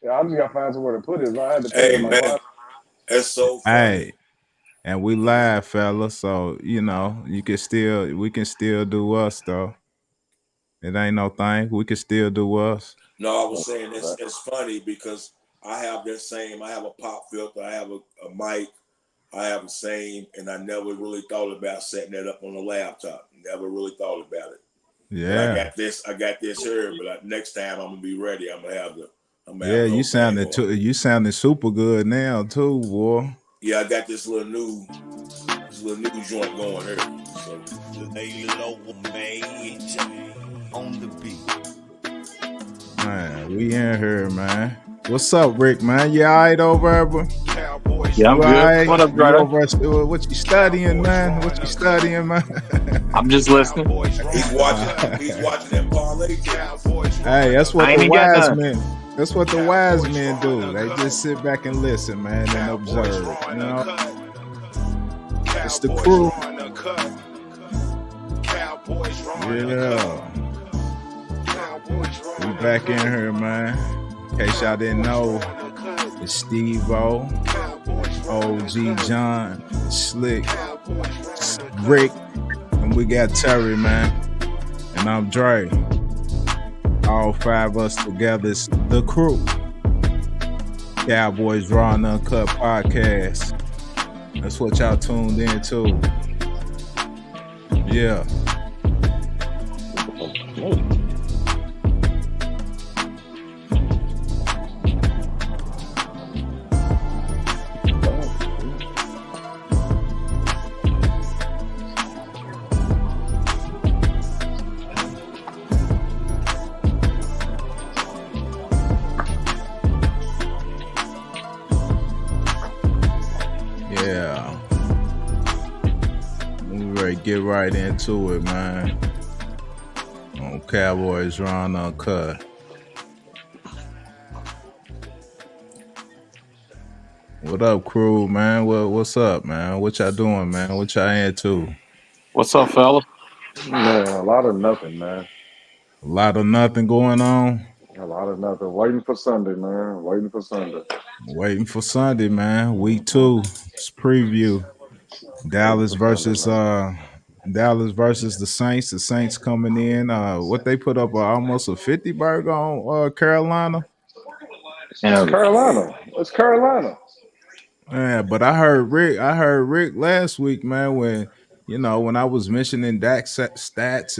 Yeah, I just gotta find somewhere to put it. I had to put it Hey in my man, closet. that's so funny. Hey, and we live, fella. So we can still do us though. It ain't no thing. We can still do us. No, I was saying it's funny because I have that same. I have a pop filter. I have a mic. I have the same, and I never really thought about setting that up on the laptop. Never really thought about it. But I Yeah. got this. I got this here. But next time I'm gonna be ready. I'm gonna have the. I'm gonna have Yeah, the whole thing going. you sounded super good now too, boy. Yeah, I got this little new joint going here. So Lay low, major on the beat. Man, we in here, man. What's up, Rick, man? You all right over there? Cowboys. Yeah, I'm You all good. right? What up, You brother? over there? What you studying, man? What you studying, man? I'm just listening. he's watching. He's watching that parlay. Hey, that's what I ain't the even got wise none. men. That's what the wise men do. They just sit back and listen, man, and observe. You know, it's the crew. Yeah, we back in here, man. In case y'all didn't know, it's Steve O, OG John, Slick, Rick, and we got Terry, man, and I'm Dre. All five of us together is the crew. Cowboys Raw and Uncut podcast. That's what y'all tuned into. Yeah. Yeah. We ready to get right into it, man. On Cowboys Raw and Uncut. What up, crew, man? What's up, man? What y'all doing, man? What y'all into? What's up, fella? Man, a lot of nothing, man. A lot of nothing going on. A lot of nothing. Waiting for Sunday, man. Waiting for Sunday. Waiting for Sunday, man. Week Mm-hmm. 2. It's preview. Waiting Dallas for Sunday, versus man. Dallas versus the Saints. The Saints coming in. What they put up almost a 50 burger on Carolina. It's And Carolina. It's Carolina. Yeah, but I heard Rick last week, man, when I was mentioning Dak's stats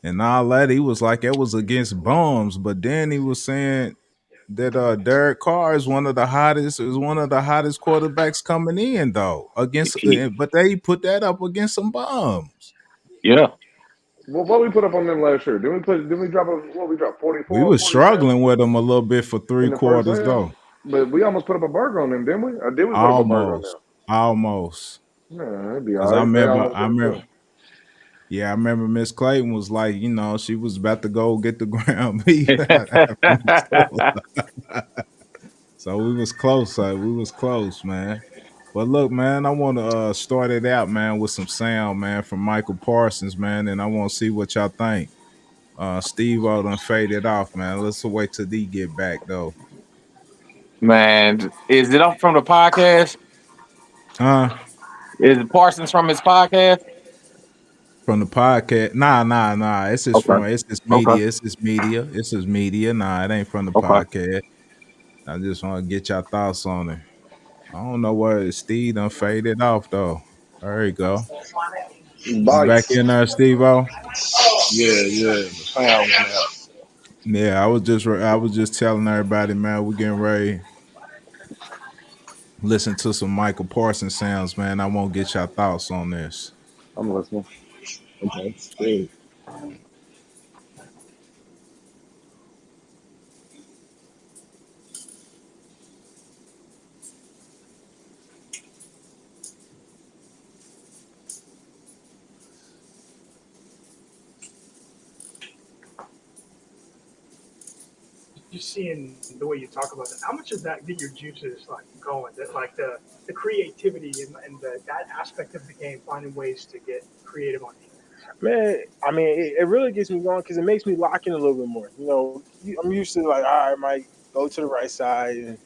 and all that, he was like it was against bums, but then he was saying that Derek Carr is one of the hottest quarterbacks coming in though against, he, but they put that up against some bums. yeah, What we put up on them last year? Did we drop what we dropped We 44, was 47 struggling with them a little bit for three in the first quarters half? though, But we almost put up a burger on them, didn't we? Or did we put up a burger on almost, them? almost. Yeah, it'd be Cause all right. They almost I did it remember, too. yeah, I remember Miss Clayton was like, she was about to go get the ground beef after we told her. So we was close, we was close, man. But look, man, I want to start it out, man, with some sound, man, from Michael Parsons, man, and I want to see what y'all think. Steve O done faded off, man. Let's wait till D get back, though. man. Is it up from the podcast? Huh? Is Parsons from his podcast? From the podcast? Nah. Okay, It's his okay, media. It's his media. It's his media. Nah, it ain't from the okay. podcast. I just want to get your thoughts on it. I don't know where Steve done faded off though. There you go. You back Bites. in there, Steve O? Yeah. The sound went out. Yeah, I was just telling everybody, man, we getting ready. Listen to some Michael Parsons sounds, man. I won't get your thoughts on this. I'm listening. Okay, good. just seeing the way you talk about it, how much of that get your juices like going? That like the creativity and that aspect of the game, finding ways to get creative on defense. Man, I mean, it really gets me going because it makes me lock in a little bit more. I'm used to like, all right, Mike, go to the right side, and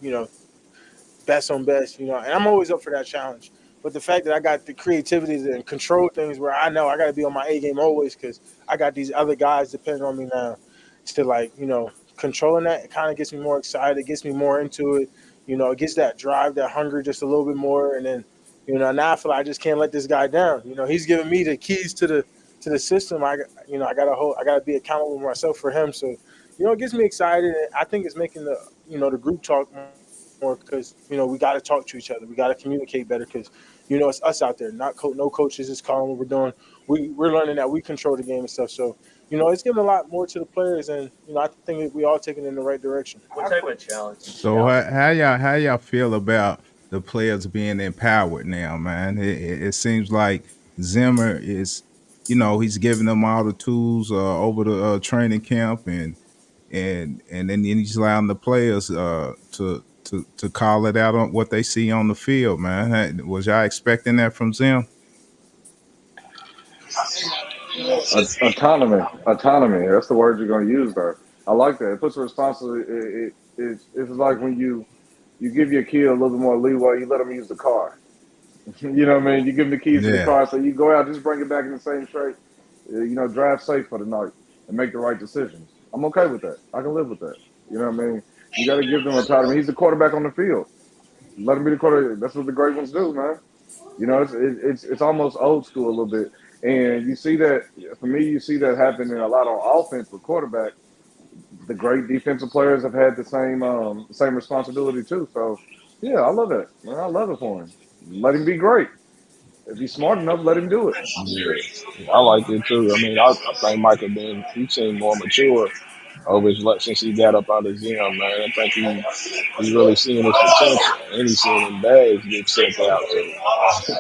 best on best, and I'm always up for that challenge. But the fact that I got the creativity to control things where I know I got to be on my A game always because I got these other guys depending on me now to controlling that, it kind of gets me more excited. It gets me more into it. It gets that drive, that hunger just a little bit more. And then, now I feel like I just can't let this guy down. He's giving me the keys to the system. I gotta be accountable to myself for him. So, it gets me excited. And I think it's making the group talk more because, we got to talk to each other. We got to communicate better because, it's us out there, no coaches is calling what we're doing. We're learning that we control the game and stuff. So, it's giving a lot more to the players, and I think that we all taking it in the right direction. What type of challenge? So how y'all feel about the players being empowered now, man? It seems like Zimmer is, he's giving them all the tools over the training camp, and then he's allowing the players to call it out on what they see on the field, man. Was y'all expecting that from Zim? Autonomy. That's the word you're going to use there. I like that. It puts a responsibility. It's like when you give your kid a little bit more leeway. You let them use the car. You know what I mean? You give them the keys to the car, so you go out, just bring it back in the same straight. Drive safe for the night and make the right decisions. I'm okay with that. I can live with that. You know what I mean? You got to give them autonomy. He's the quarterback on the field. Let him be the quarterback. That's what the great ones do, man. It's almost old school a little bit. And you see that, for me, you see that happening a lot on offense with quarterback. The great defensive players have had the same responsibility too. So, yeah, I love that. Man, I love it for him. Let him be great. If he's smart enough, let him do it. Yeah, I like it too. I mean, I think Michael he seemed more mature over his since he got up out of Zim, man. I think he's really seeing his potential, and he's seeing him bags get sent out. So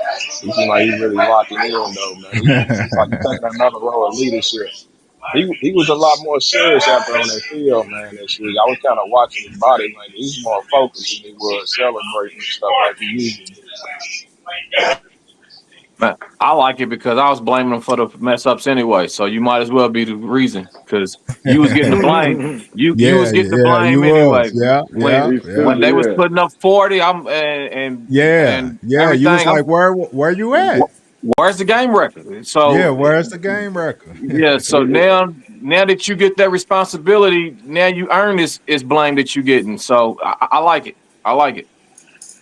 he seems like he's really locking in, though, man. It's like he's taking another role of leadership. He was a lot more serious out there on that field, man, this week. I was kind of watching his body language. He's more focused than he was celebrating and stuff like he usually did. Man, I like it because I was blaming him for the mess ups anyway. So you might as well be the reason because you was getting the blame. You was getting the blame you anyway. was. Yeah. When they was putting up 40, and you was everything, like, where you at? Where's the game record? So where's the game record? Yeah, so now that you get that responsibility, now you earn this blame that you're getting. So I like it. I like it.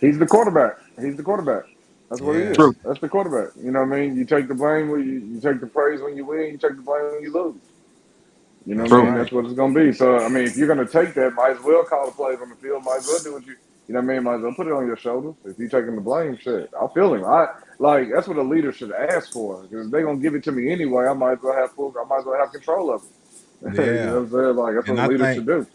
He's the quarterback. That's what he is. True. That's the quarterback. You know what I mean? You take the blame when you take the praise when you win. You take the blame when you lose. You know what I mean? That's what it's going to be. So, I mean, if you're going to take that, might as well call the plays on the field. Might as well do what you know what I mean? Might as well put it on your shoulders. If you're taking the blame, shit, I'll feel him. That's what a leader should ask for. Because if they're going to give it to me anyway, I might as well have control of it. Yeah. You know what I'm saying? Like, that's what a leader should do.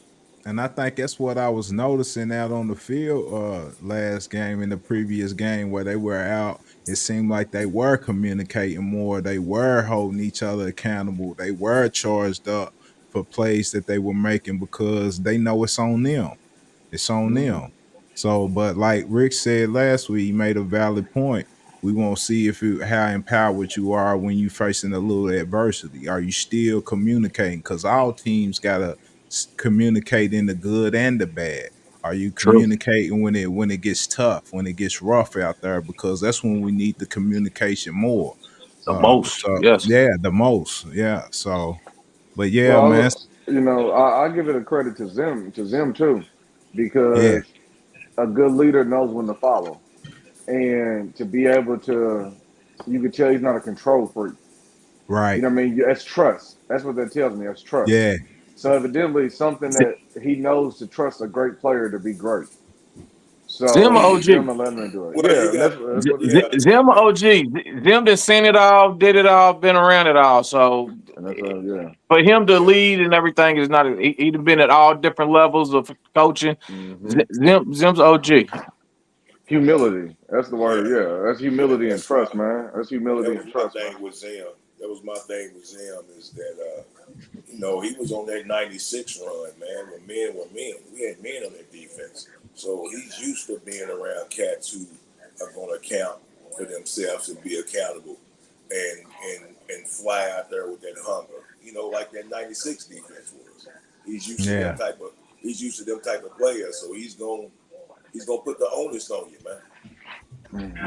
And I think that's what I was noticing out on the field last game and the previous game where they were out. It seemed like they were communicating more. They were holding each other accountable. They were charged up for plays that they were making because they know it's on them. It's on them. So, but like Rick said last week, he made a valid point. We won't see how empowered you are when you're facing a little adversity. Are you still communicating? Because all teams got to communicate in the good and the bad. Are you communicating when it gets tough, when it gets rough out there? Because that's when we need the communication more. The most, yes. Yeah, the most. Yeah. So, but yeah, well, man. I give it a credit to Zim too, because a good leader knows when to follow, and to be able to, you can tell he's not a control freak. Right. You know what I mean? That's trust. That's what that tells me. That's trust. Yeah. So evidently, something that he knows to trust a great player to be great. So Zim OG. Zim let him do it. Zim OG. Zim done seen it all, did it all, been around it all. So for him to lead and everything is not. He'd been at all different levels of coaching. Zim's OG. Humility. That's the word. Yeah, that's humility and trust, man. That's humility and trust. That was my thing with Zim is that he was on that 96 run, man. When men were men, we had men on that defense. So he's used to being around cats who are going to account for themselves and be accountable and fly out there with that hunger. Like that 96 defense was. He's used to that He's used to them type of players, so he's gonna put the onus on you, man.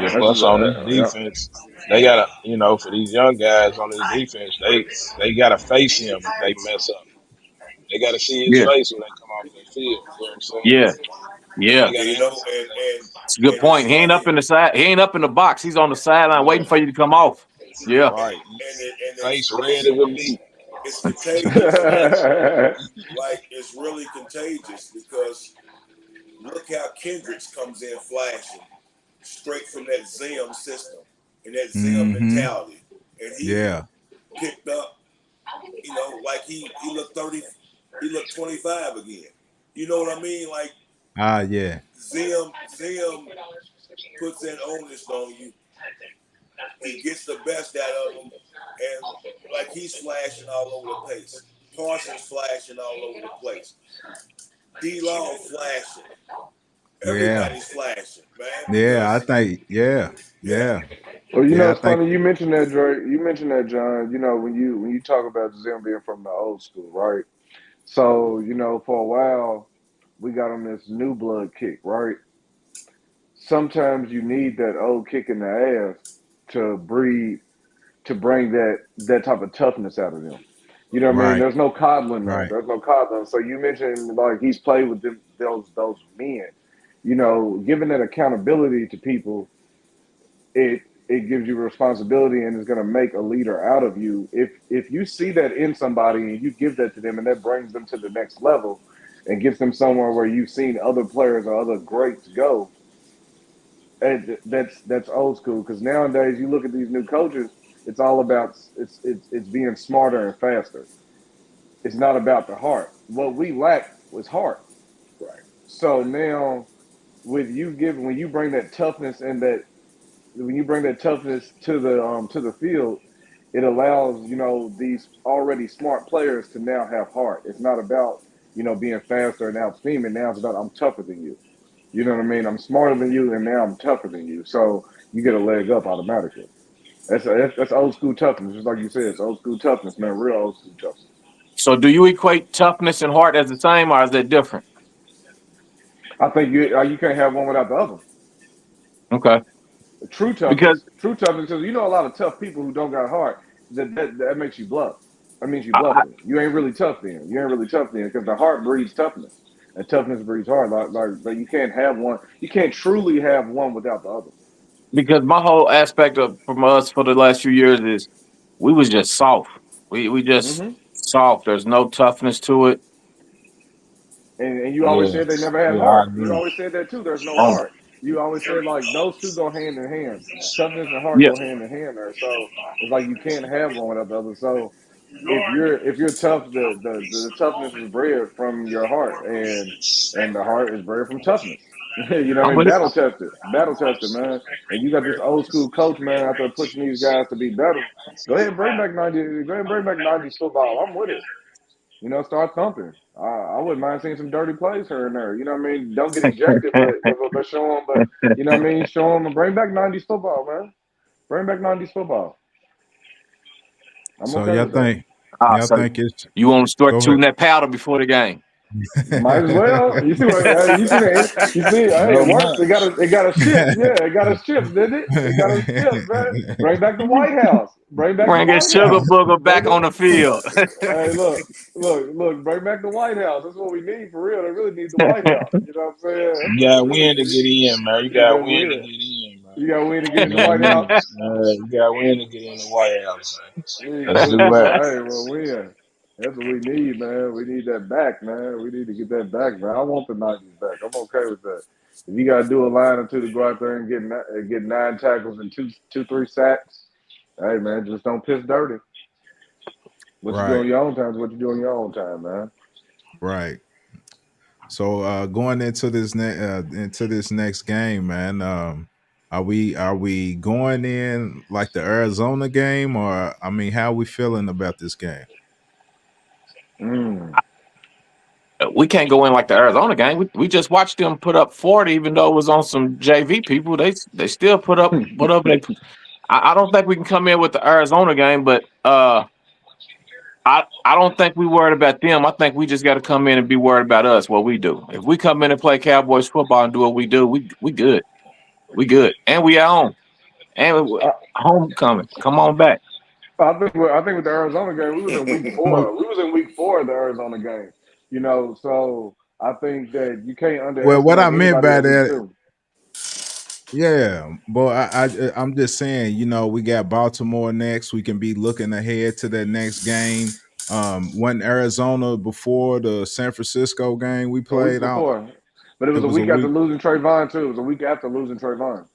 Yeah, plus on this defense, they gotta, for these young guys on this defense, they gotta face him if they mess up. They gotta see his Yeah, face when they come off the field. You know what I'm saying? yeah, They yeah. gotta It's a good And it's point. He ain't up funny. in the side. He ain't up in the box. He's on the sideline waiting for you to come off. Yeah. right. And Face red as a beet. it's contagious. Like it's really contagious because look how Kendricks comes in flashing straight from that Zim system and that Zim mentality, and he picked up, like he looked 30, he looked 25 again. You know what I mean? Like yeah. Zim puts that onus on you. He gets the best out of them, and like he's flashing all over the place. Parsons flashing all over the place. D-Law flashing. Everybody's flashing, man. Yeah, I think, yeah. Well, it's I think, funny you mentioned that, Dre. You mentioned that, John. When you talk about Zim being from the old school, right? So for a while we got on this new blood kick, right? Sometimes you need that old kick in the ass to bring that type of toughness out of them. You know what I mean? right, There's no coddling though. right. There's no coddling. So you mentioned like he's played with those men. Giving that accountability to people, it gives you responsibility and is going to make a leader out of you. If you see that in somebody and you give that to them and that brings them to the next level and gets them somewhere where you've seen other players or other greats go, and that's old school. Because nowadays you look at these new coaches, it's all about it's being smarter and faster. It's not about the heart. What we lack was heart. Right. So now with when you bring that toughness and when you bring that toughness to the field, it allows these already smart players to now have heart. It's not about being faster and out scheming. Now it's about I'm tougher than you. You know what I mean? I'm smarter than you, and now I'm tougher than you. So you get a leg up automatically. That's old school toughness, just like you said. It's old school toughness, man. Real old school toughness. So do you equate toughness and heart as the same, or is that different? I think you can't have one without the other. Okay. True Because toughness, because a lot of tough people who don't got heart. That makes you bluff. That means you bluffing. You ain't really tough then. Because the heart breeds toughness, and toughness breeds heart. Like you can't have one. You can't truly have one without the other. because my whole aspect of from us for the last few years is we was just soft. We just Mm-hmm. soft. There's no toughness to it. And you always Yeah, said they never had yeah, I heart. You agree. always said that too. There's no heart. You always said like those two go hand in hand. Toughness and heart Yeah. go hand in hand there. So it's like you can't have one without the other. So if you're tough, the toughness is bred from your heart, and the heart is bred from toughness. You know what I I'm mean? with it. Battle tested, man. And you got this old school coach, man, out there pushing these guys to be better. Go ahead and bring back 90. Go ahead and bring back 90s football. I'm with it. Start thumping. I wouldn't mind seeing some dirty plays here and there. You know what I mean? Don't get ejected, but show them. But you know what I mean? Show them and bring back 90s football, man. Bring back 90s football. I'm So okay with that. y'all So think it's, you want to start go ahead. shooting that powder before the game? Might as well. You see what? You see that? You see? Hey, No it worked. much. It got a ship. Yeah, it got a ship, didn't it? It got a ship, man. Bring back the White House. Bring back the Bring that White sugar House. booger Bring back on the field. Hey, look. Bring back the White House. That's what we need for real. They really need the White House. You know what I'm saying? That's You what they got to really win to need. get in, man. You You got to got win to win. get in, man. You got to win to get in You the know what I White mean? House. You got to win to get in the White House, man. You got Let's to do win. that. Hey, well, win. That's what we need, man. We need that back, man. We need to get that back, man. I want the 90s back. I'm okay with that. If you got to do a line or two to go out there and get 9 tackles and 3 sacks, hey, man, just don't piss dirty. What you do Right, on your own time is what you do on your own time, man. right. So going into this next game, man, are we going in like the Arizona game, or I mean, how are we feeling about this game? Mm. We can't go in like the Arizona game. We just watched them put up 40, even though it was on some JV people. They still put up whatever they. I don't think we can come in with the Arizona game, but I I don't think we worried about them. I think we just got to come in and be worried about us, what we do. If we come in and play Cowboys football and do what we do, we good. We good. And we at home. And I, homecoming. Come on back. I think with the Arizona game, we was in week 4. We was in week 4 of the Arizona game. You know, so I think that you can't Well, what I underestimate meant anybody by in week that, 2. yeah, but I'm just saying, you know, we got Baltimore next. We can be looking ahead to that next game. When Arizona before the San Francisco game we A week played out, before, but it it was a was a week after week. losing Trayvon too. It was a week after losing Trayvon.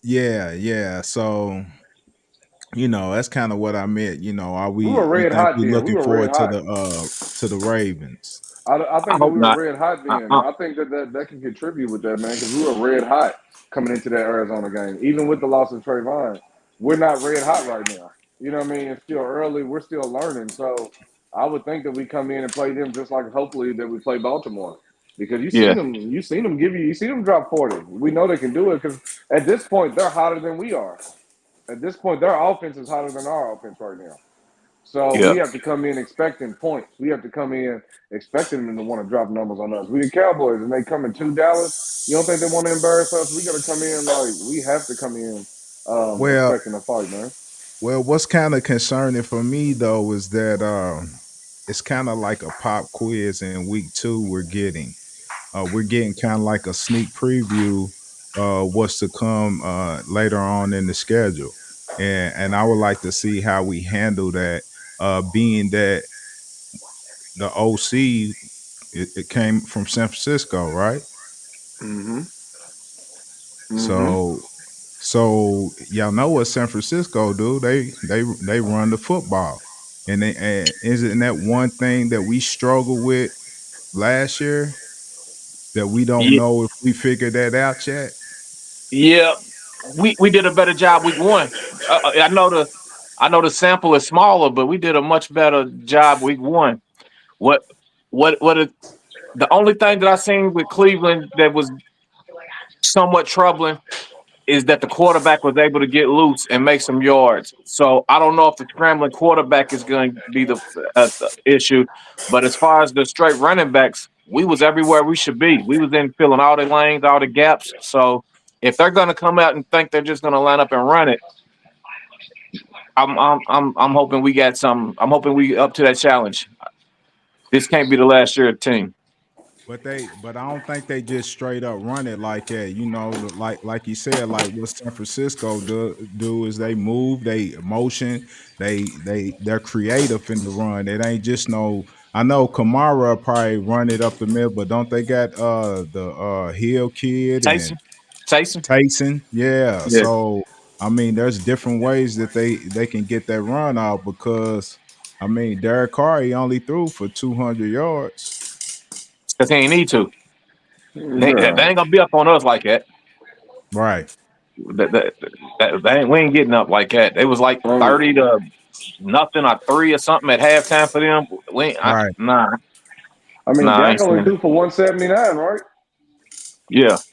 Yeah, yeah. So you know, that's kind of what I meant. You know, are We we? were You red think hot we then. We looking were red forward hot. to the Ravens? I I think that hope we were not. red hot then. Uh-uh. I think that can contribute with that, man, because we were red hot coming into that Arizona game. Even with the loss of Trayvon, we're not red hot right now. You know what I mean? It's still early. We're still learning. So I would think that we come in and play them just like hopefully that we play Baltimore. Because Yeah. you seen them you seen them drop 40. We know they can do it because at this point they're hotter than we are. At this point, their offense is hotter than our offense right now. So Yeah. we have to come in expecting points. We have to come in expecting them to want to drop numbers on us. We the Cowboys, and they come into Dallas. You don't think they want to embarrass us? We got to come in like we have to come in Well, expecting a fight, man. what's kind of concerning for me though is that it's kind of like a pop quiz in week 2 we're getting kind of like a sneak preview what's to come later on in the schedule, and I would like to see how we handle that, being that the OC it came from San Francisco, right? Mm-hmm. Mm-hmm. So y'all know what San Francisco do? They run the football, and isn't that one thing that we struggled with last year that we don't Yeah. know if we figured that out yet? Yeah. We did a better job week 1. I know the sample is smaller, but we did a much better job week 1. What what is the only thing that I seen with Cleveland that was somewhat troubling is that the quarterback was able to get loose and make some yards. So I don't know if the scrambling quarterback is going to be the issue, but as far as the straight running backs, we was everywhere we should be. We was in filling all the lanes, all the gaps. So if they're going to come out and think they're just going to line up and run it, I'm hoping we got some. I'm hoping we up to that challenge. This can't be the last year of the team. But I don't think they just straight up run it like that. You know, like you said, like what San Francisco do is they move, they motion, they're creative in the run. It ain't just no. I know Kamara probably run it up the middle, but don't they got the Hill kid and Tyson, Tyson, Taysom? Yeah. yeah, So I mean, there's different ways that they can get that run out because I mean Derek Carr he only threw for 200 yards. because he ain't need to. They Yeah. ain't gonna be up on us like that. Right. We ain't getting up like that. It was like Um, 30-0 or 3 or something at halftime for them. Right. Nah, I mean, I Dak ain't only seeing it. threw for 179, right? Yeah, So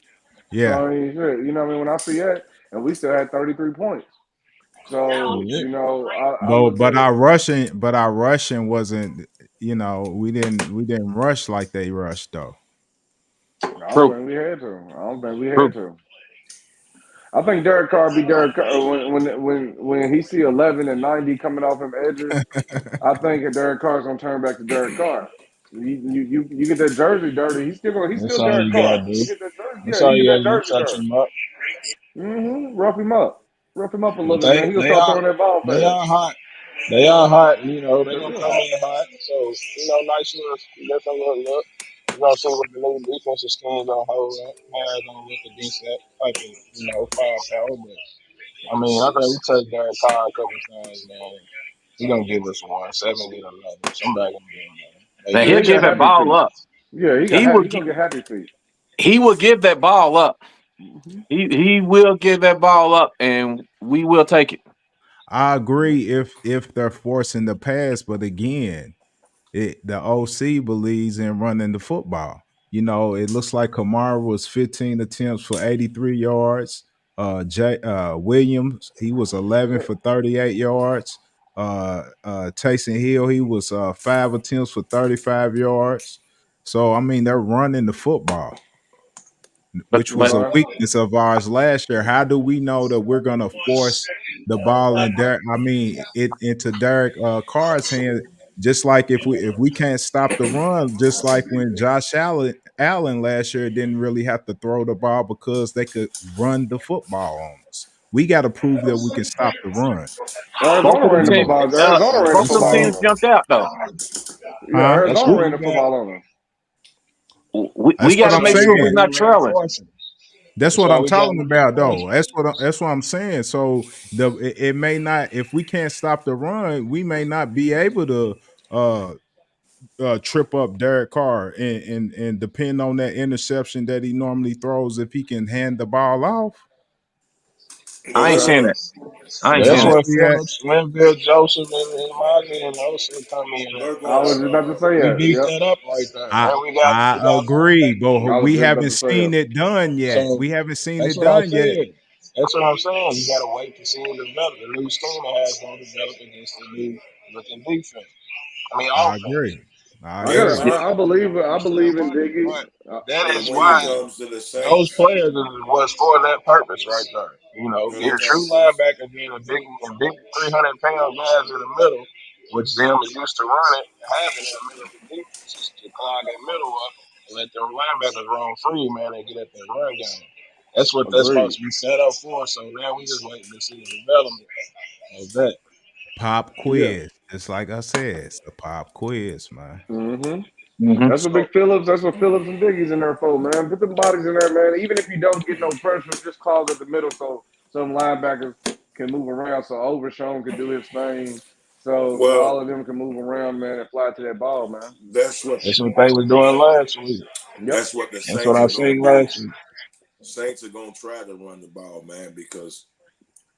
Yeah. I mean, shit, you know what I mean? When I see that, and we still had 33 points. So Yeah. you know, I would But say our rushing wasn't, you know, we didn't rush like they rushed though. I don't true, think we had to. I don't think we had true. to. I think Derek Carr be Derek Carr when he see 11 and 90 coming off him edges. I think Derek Carr's gonna turn back to Derek Carr. You get that jersey dirty. He's That's still all Derek you gotta Carr. do. You get that jersey, That's yeah. all You get you that gotta do. jersey Touch dirty. him up. Rough him up a But little bit, man. He'll they start are throwing that ball they fast. are hot. They are hot. You know they They gonna will. come in hot. So nice little different look. You gonna see what the new defensive scheme gonna hold up. How it's gonna look against that type of firepower. But I mean, I think we touched Derek Carr a couple times, man. He gonna give us one 70 to 11. Somebody gonna give him one. They Man, Yeah, he'll he just got give that happy ball feet. up. Yeah, He will. he gonna get happy feet. He will give that ball up. Mm-hmm. He will give that ball up, and we will take it. I agree if they're forcing the pass, but again, the OC believes in running the football. You know, it looks like Kamara was 15 attempts for 83 yards. Williams, he was 11 for 38 yards. Taysom Hill, he was 5 attempts for 35 yards. So I mean, they're running the football, which was but a Right. weakness of ours last year. How do we know that we're gonna force the ball in Derek? I mean, it into Derek Carr's hand. Just like if we can't stop the run, just like when Josh Allen last year didn't really have to throw the ball because they could run the football on us. We got to prove that we can stop the run. both Arizona of them ran the teams, football. Arizona ran the both of them football teams on them. jumped out though. Yeah, Huh? That's Arizona what ran we the got. football on them. We That's got what to I'm make Why sure we we're saying. can't not trailing. reinforce them. That's That's what why I'm we got to talking about, reinforce though. them. That's what I'm saying. So it may not, if we can't stop the run, we may not be able to uh trip up Derek Carr and depend on that interception that he normally throws if he can hand the ball off. I ain't Okay. saying that. I ain't Yeah, You that's saying don't that. where see that? Phillips, Linville, Joseph, and Mozzie and Olsen come in at. They're I gonna was just about to say We that. beat Yep. that up right there. I Then I we got agree, but I was we just about haven't to say seen it. it done yet. so We haven't seen that's it what I done yet. said. That's what I'm saying. You gotta wait to see it develop. The new scheme has gonna develop against the new looking defense. I mean I offense. agree. I I and got. agree. see I believe. I You still believe in right. Diggy. But that and is when it why comes to the those Saints, players was for that purpose right there. You know, when it getting true comes to linebackers being a big 300-pound guys in the middle, which them is used to running, having in the middle of the defense to clog that middle up and let them linebackers roam free, man, and get at that run game. That's what that's supposed Agreed. to be set up for. So now we just waiting to see the development of that. Pop Yeah. quiz. Just like I said, it's the pop quiz, man. Mm-hmm. Hmm. That's what So Big Phillips. That's what Phillips and Diggy's in there for, man. Put them bodies in there, man. Even if you don't get no pressure, just clog up the middle so some linebackers can move around. So Overshown can do his thing. So well, all of them can move around, man, and fly to that ball, man. that's what that's what they was doing last week. Yep. that's what the That's what Saints I are gonna seen do. last week. Saints are gonna try to run the ball, man, because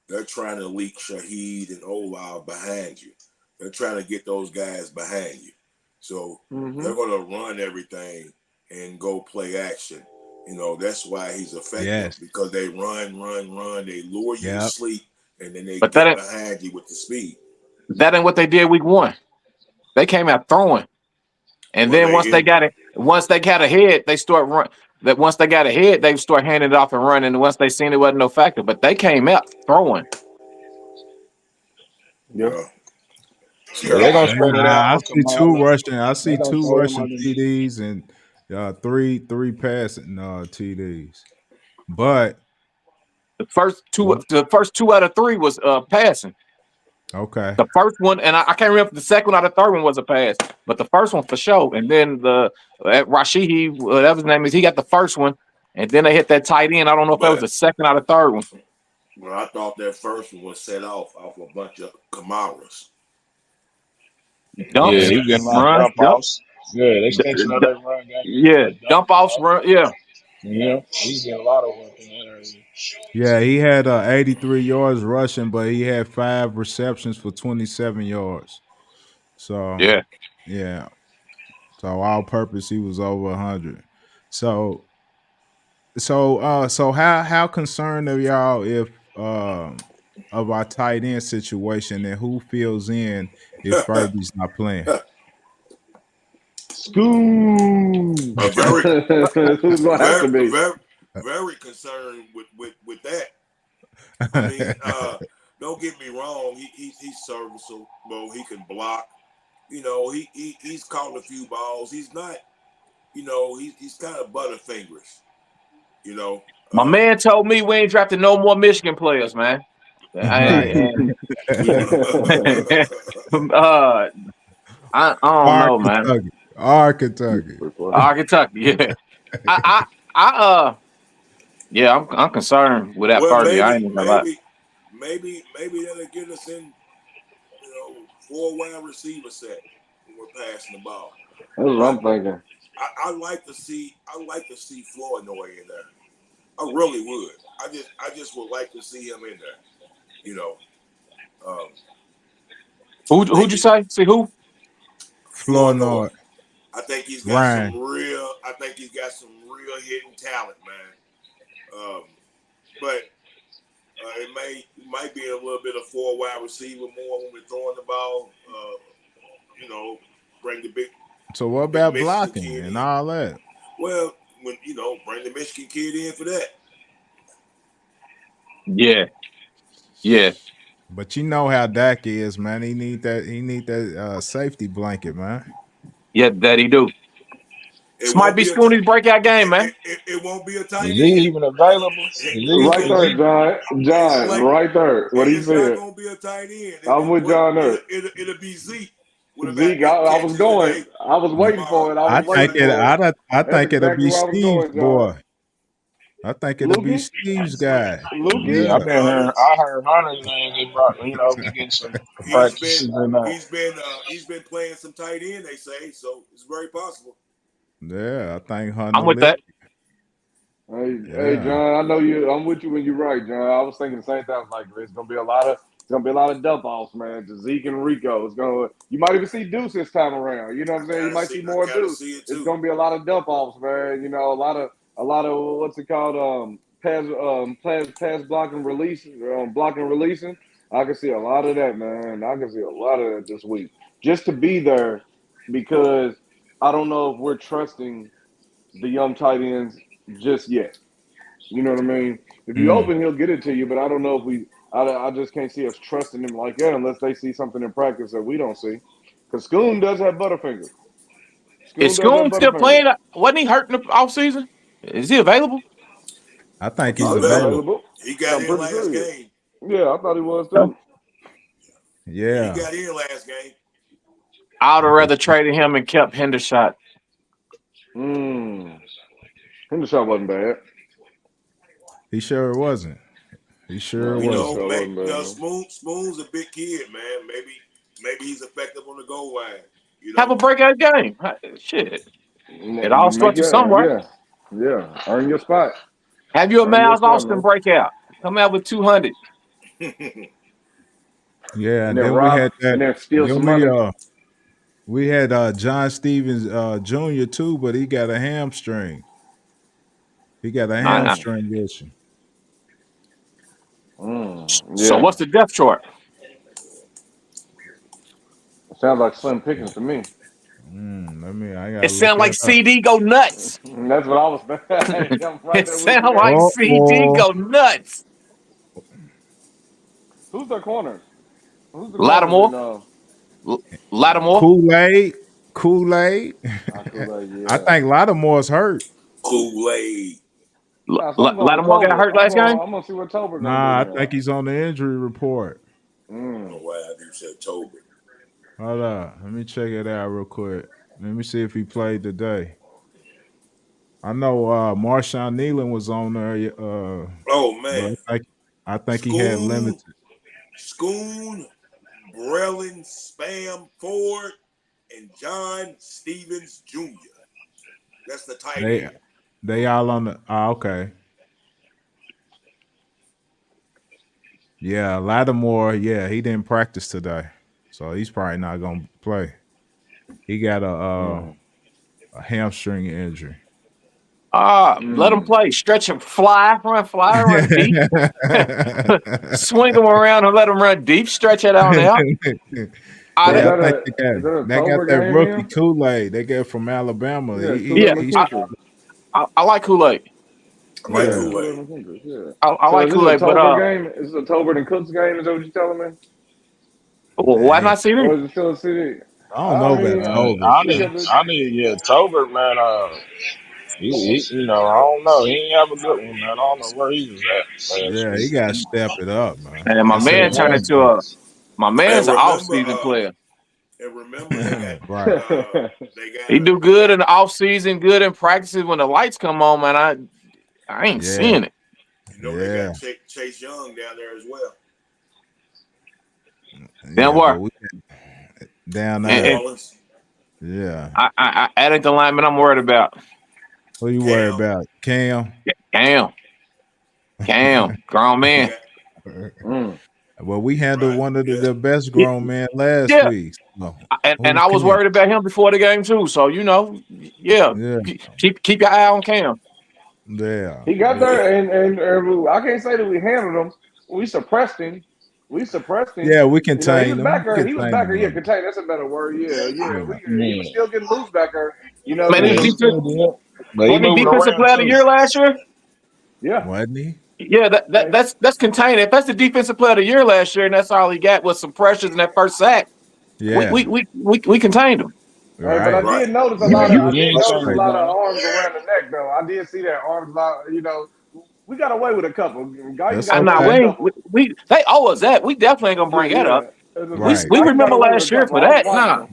they're trying to leak Shaheed and Olave behind you. They're trying to get those guys behind you. So Mm-hmm. they're going to run everything and go play action. You know, that's why he's effective Yes. because they run. They lure you to Yep. sleep and then they But get behind you with the speed. that ain't what they did week one. They came out throwing, and Well, then they in, once they got ahead, they start run. That once they got ahead, they start handing it off and running. And once they seen it wasn't no factor, but they came out throwing. Yeah. well, Yeah, yeah, they're gonna Man, spread it out I for see two Kamara. rushing. I They're see gonna two throw him rushing underneath. TDs and three passing TDs. But what? The first two out of three was passing. Okay. The first one, and I can't remember if the second or the third one was a pass, but the first one for sure. And then the Rashihi, whatever his name is, he got the first one, and then they hit that tight end. I don't know if that was but the second or the third one. I thought that first one was set off a bunch of Camaras. Yeah, Dumps, he getting a lot of runs, dump offs. Yeah, they extension of d- that run game. He getting yeah, a dump dump offs, off. run, yeah. Yeah, he's getting a lot of work in that area. Yeah, he had 83 yards rushing, but he had 5 receptions for 27 yards. So Yeah. yeah, so all purpose he was over 100. So so how concerned are y'all if of our tight end situation and who fills in if Furby's not playing? School. Very, Who's gonna have to be? very concerned with that. I mean, don't get me wrong. He's serviceable. He can block. You know, he's caught a few balls. He's not. You know, he's kind of butterfingers. You know. My man told me we ain't drafting no more Michigan players, man. Right. Uh, I don't Our know, man. Kentucky. Our Kentucky. Kentucky, yeah. I, I, yeah, I'm concerned with that well, Fergie. I ain't gonna lie. maybe that'll get us in. You know, 4 wide receiver set when we're passing the ball. That's what But I'm thinking. I like to see Flournoy in there. I really would. I just would like to see him in there. You know, um, I Who'd think you say? See who? Flournoy. Flournoy. I think he's got some Ryan. real. I think he's got some real hidden talent, man. But It might be a little bit of 4 wide receiver more when we're throwing the ball. Bring the big. So what Big about Michigan blocking kid and in. all that? Well, bring the Michigan kid in for that. Yeah. But you know how Dak is, man. He need that safety blanket, man. Yeah, that he do. This might be Scooney's breakout game, man. It won't be a tight Is he end. even available? Is Right he? there, John. Right there. What he It's not said. gonna be a tight end. I'm with John there. It'll be Zeke with Zeke, about 8 I was catches going. today. I was waiting for it. I think That's it'll exactly be where I was Steve's going, John. boy. I think it'll be Lukey? Steve's guy. Lukey? Yeah, I heard Hunter's name. He brought, be getting some practices in that. He's been playing some tight end, they say, so it's very possible. Yeah, I think Hunter. I'm with that. Hey, John, I know you. I'm with you when you're right, John. I was thinking the same thing. I was like, it's gonna be a lot of dump offs, man. To Zeke and Rico, you might even see Deuce this time around. You know what I'm saying? You might see more Deuce. It's gonna be a lot of dump offs, man. A lot of what's it called? Pass blocking release, blocking releasing. I can see a lot of that, man. I can see a lot of that this week. Just to be there, because I don't know if we're trusting the young tight ends just yet. You know what I mean? If you open, he'll get it to you, but I don't know if I just can't see us trusting him like that unless they see something in practice that we don't see. Because Schoon does have Butterfinger. Is Schoon still playing? Wasn't he hurt in the offseason? Is he available? I think He's he's available. He got in last game. Yeah, I thought he was too. Yeah. He got in last game. I would have rather traded him and kept Hendershot. Hendershot wasn't bad. He sure wasn't. He sure wasn't. Spoon's a big kid, man. Maybe he's effective on the goal line. Have a breakout game. Shit. It all starts somewhere. Yeah. Earn your spot. Have you a Miles Austin breakout? Come out with 200. Yeah, and then rob, we had that. And then steal some money. We had John Stevens Jr. too, but he got a hamstring. He got a hamstring issue. So what's the depth chart? Sounds like Slim Pickens to me. It sounds like CD go nuts. That's what I was saying. It sounds like CD go nuts. Who's their corner? Lattimore. Lattimore. Kool-Aid. Yeah. I think Lattimore's hurt. Kool-Aid. Lattimore got hurt last game? I'm going to see what Tober I think he's on the injury report. Oh, wow, you said Tober. Hold on. Let me check it out real quick. Let me see if he played today. I know Marshawn Nealon was on there. Oh, man. I think he had limited. Schoon, Brelin, Spam, Ford, and John Stevens Jr. That's the tight end. They all on the okay. Yeah, Lattimore, he didn't practice today. So he's probably not gonna play. He got a hamstring injury. Let him play. Stretch him, run deep. Swing him around and let him run deep. Stretch it out now. I think they got that rookie Kool-Aid they get from Alabama. I like Kool-Aid. I like Kool-Aid. I like Kool-Aid, but is it a Tolbert and Cooks game? Is that what you're telling me? Well, why not CD? Or is it still a CD? I don't know about Tolbert. I need Tolbert, man. He I don't know. He ain't have a good one, man. I don't know where he was at. He got to step it up, man. And my man turned into my man's an off-season player. And remember, he do good in the off-season, good in practices. When the lights come on, man, I ain't seeing it. They got Chase Young down there as well. Down where? Down there. I added the lineman I'm worried about. Who you worried about? Cam, grown man. Well, we handled one of the best grown men last week. So and I was worried about him before the game too. So keep your eye on Cam. Yeah, he got there, and I can't say that we handled him, We suppressed him. We suppressed him. Yeah, we You know, he contained was them. back We there. He was contained back them there. a Yeah, little bit. contain. That's a better word. Yeah, yeah. Yeah. He was Yeah, still getting loose back there. You know, Man, yeah, his he because defense still did. But he wasn't he moving defensive around player of the too. year last year? yeah, Wasn't he? Yeah, hey, that's contained. If that's the defensive player of the year last year, and that's all he got was some pressures in that first sack, Yeah. we contained him. hey, but I Right. Right. did notice a Yeah, lot of. you I did ain't That's notice a changed, crazy. lot of man. arms around the neck, though. I did see that arms. You know, we got away with a couple. Guyton That's got I away know with a okay. couple. we they owe us that. We definitely ain't gonna bring that Yeah, up. it was We like Right. we Guyton got remember away with a last year couple. for I was that. watching him.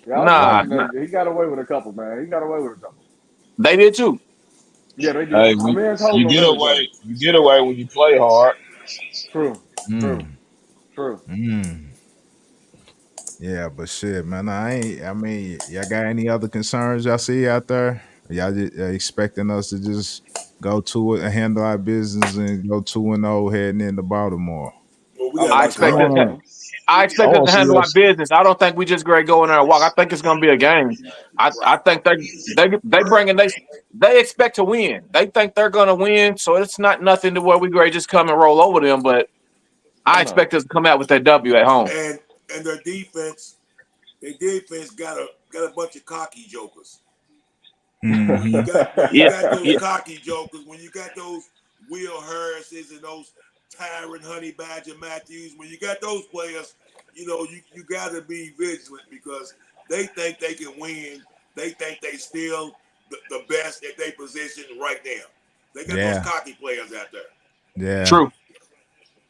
Yeah, I was Nah, Right. watching nah. that. He got away with a couple, man. He got away with a couple. They did too. Yeah, they Hey, did. The man's holding you on get everything. away. You get away when you play hard. True, true, Mm. true. Mm. Yeah, but shit, man. I mean, y'all got any other concerns y'all see out there? Y'all just, expecting us to just go to it and handle our business and go 2-0 heading into Baltimore? Well, we I got to I think watch I expect out. so, us. want man. I to. I expect us want to to see handle our us. business. I don't think we just great go in there and walk. I think it's gonna be a game. I Right. think they bringing they expect to win. They think they're gonna win, so it's not nothing to where we great just come and roll over them. But I I know. expect us to come out with that W at home. And their defense got a bunch of cocky jokers. Mm-hmm. When you Yeah, got those yeah. cocky jokers, when you got those Will Harrises and those Tyron Honey Badger Matthews, when you got those players, you got to be vigilant because they think they can win. They think they still the best at their position right now. They got those Yeah. cocky players out there. Yeah. True.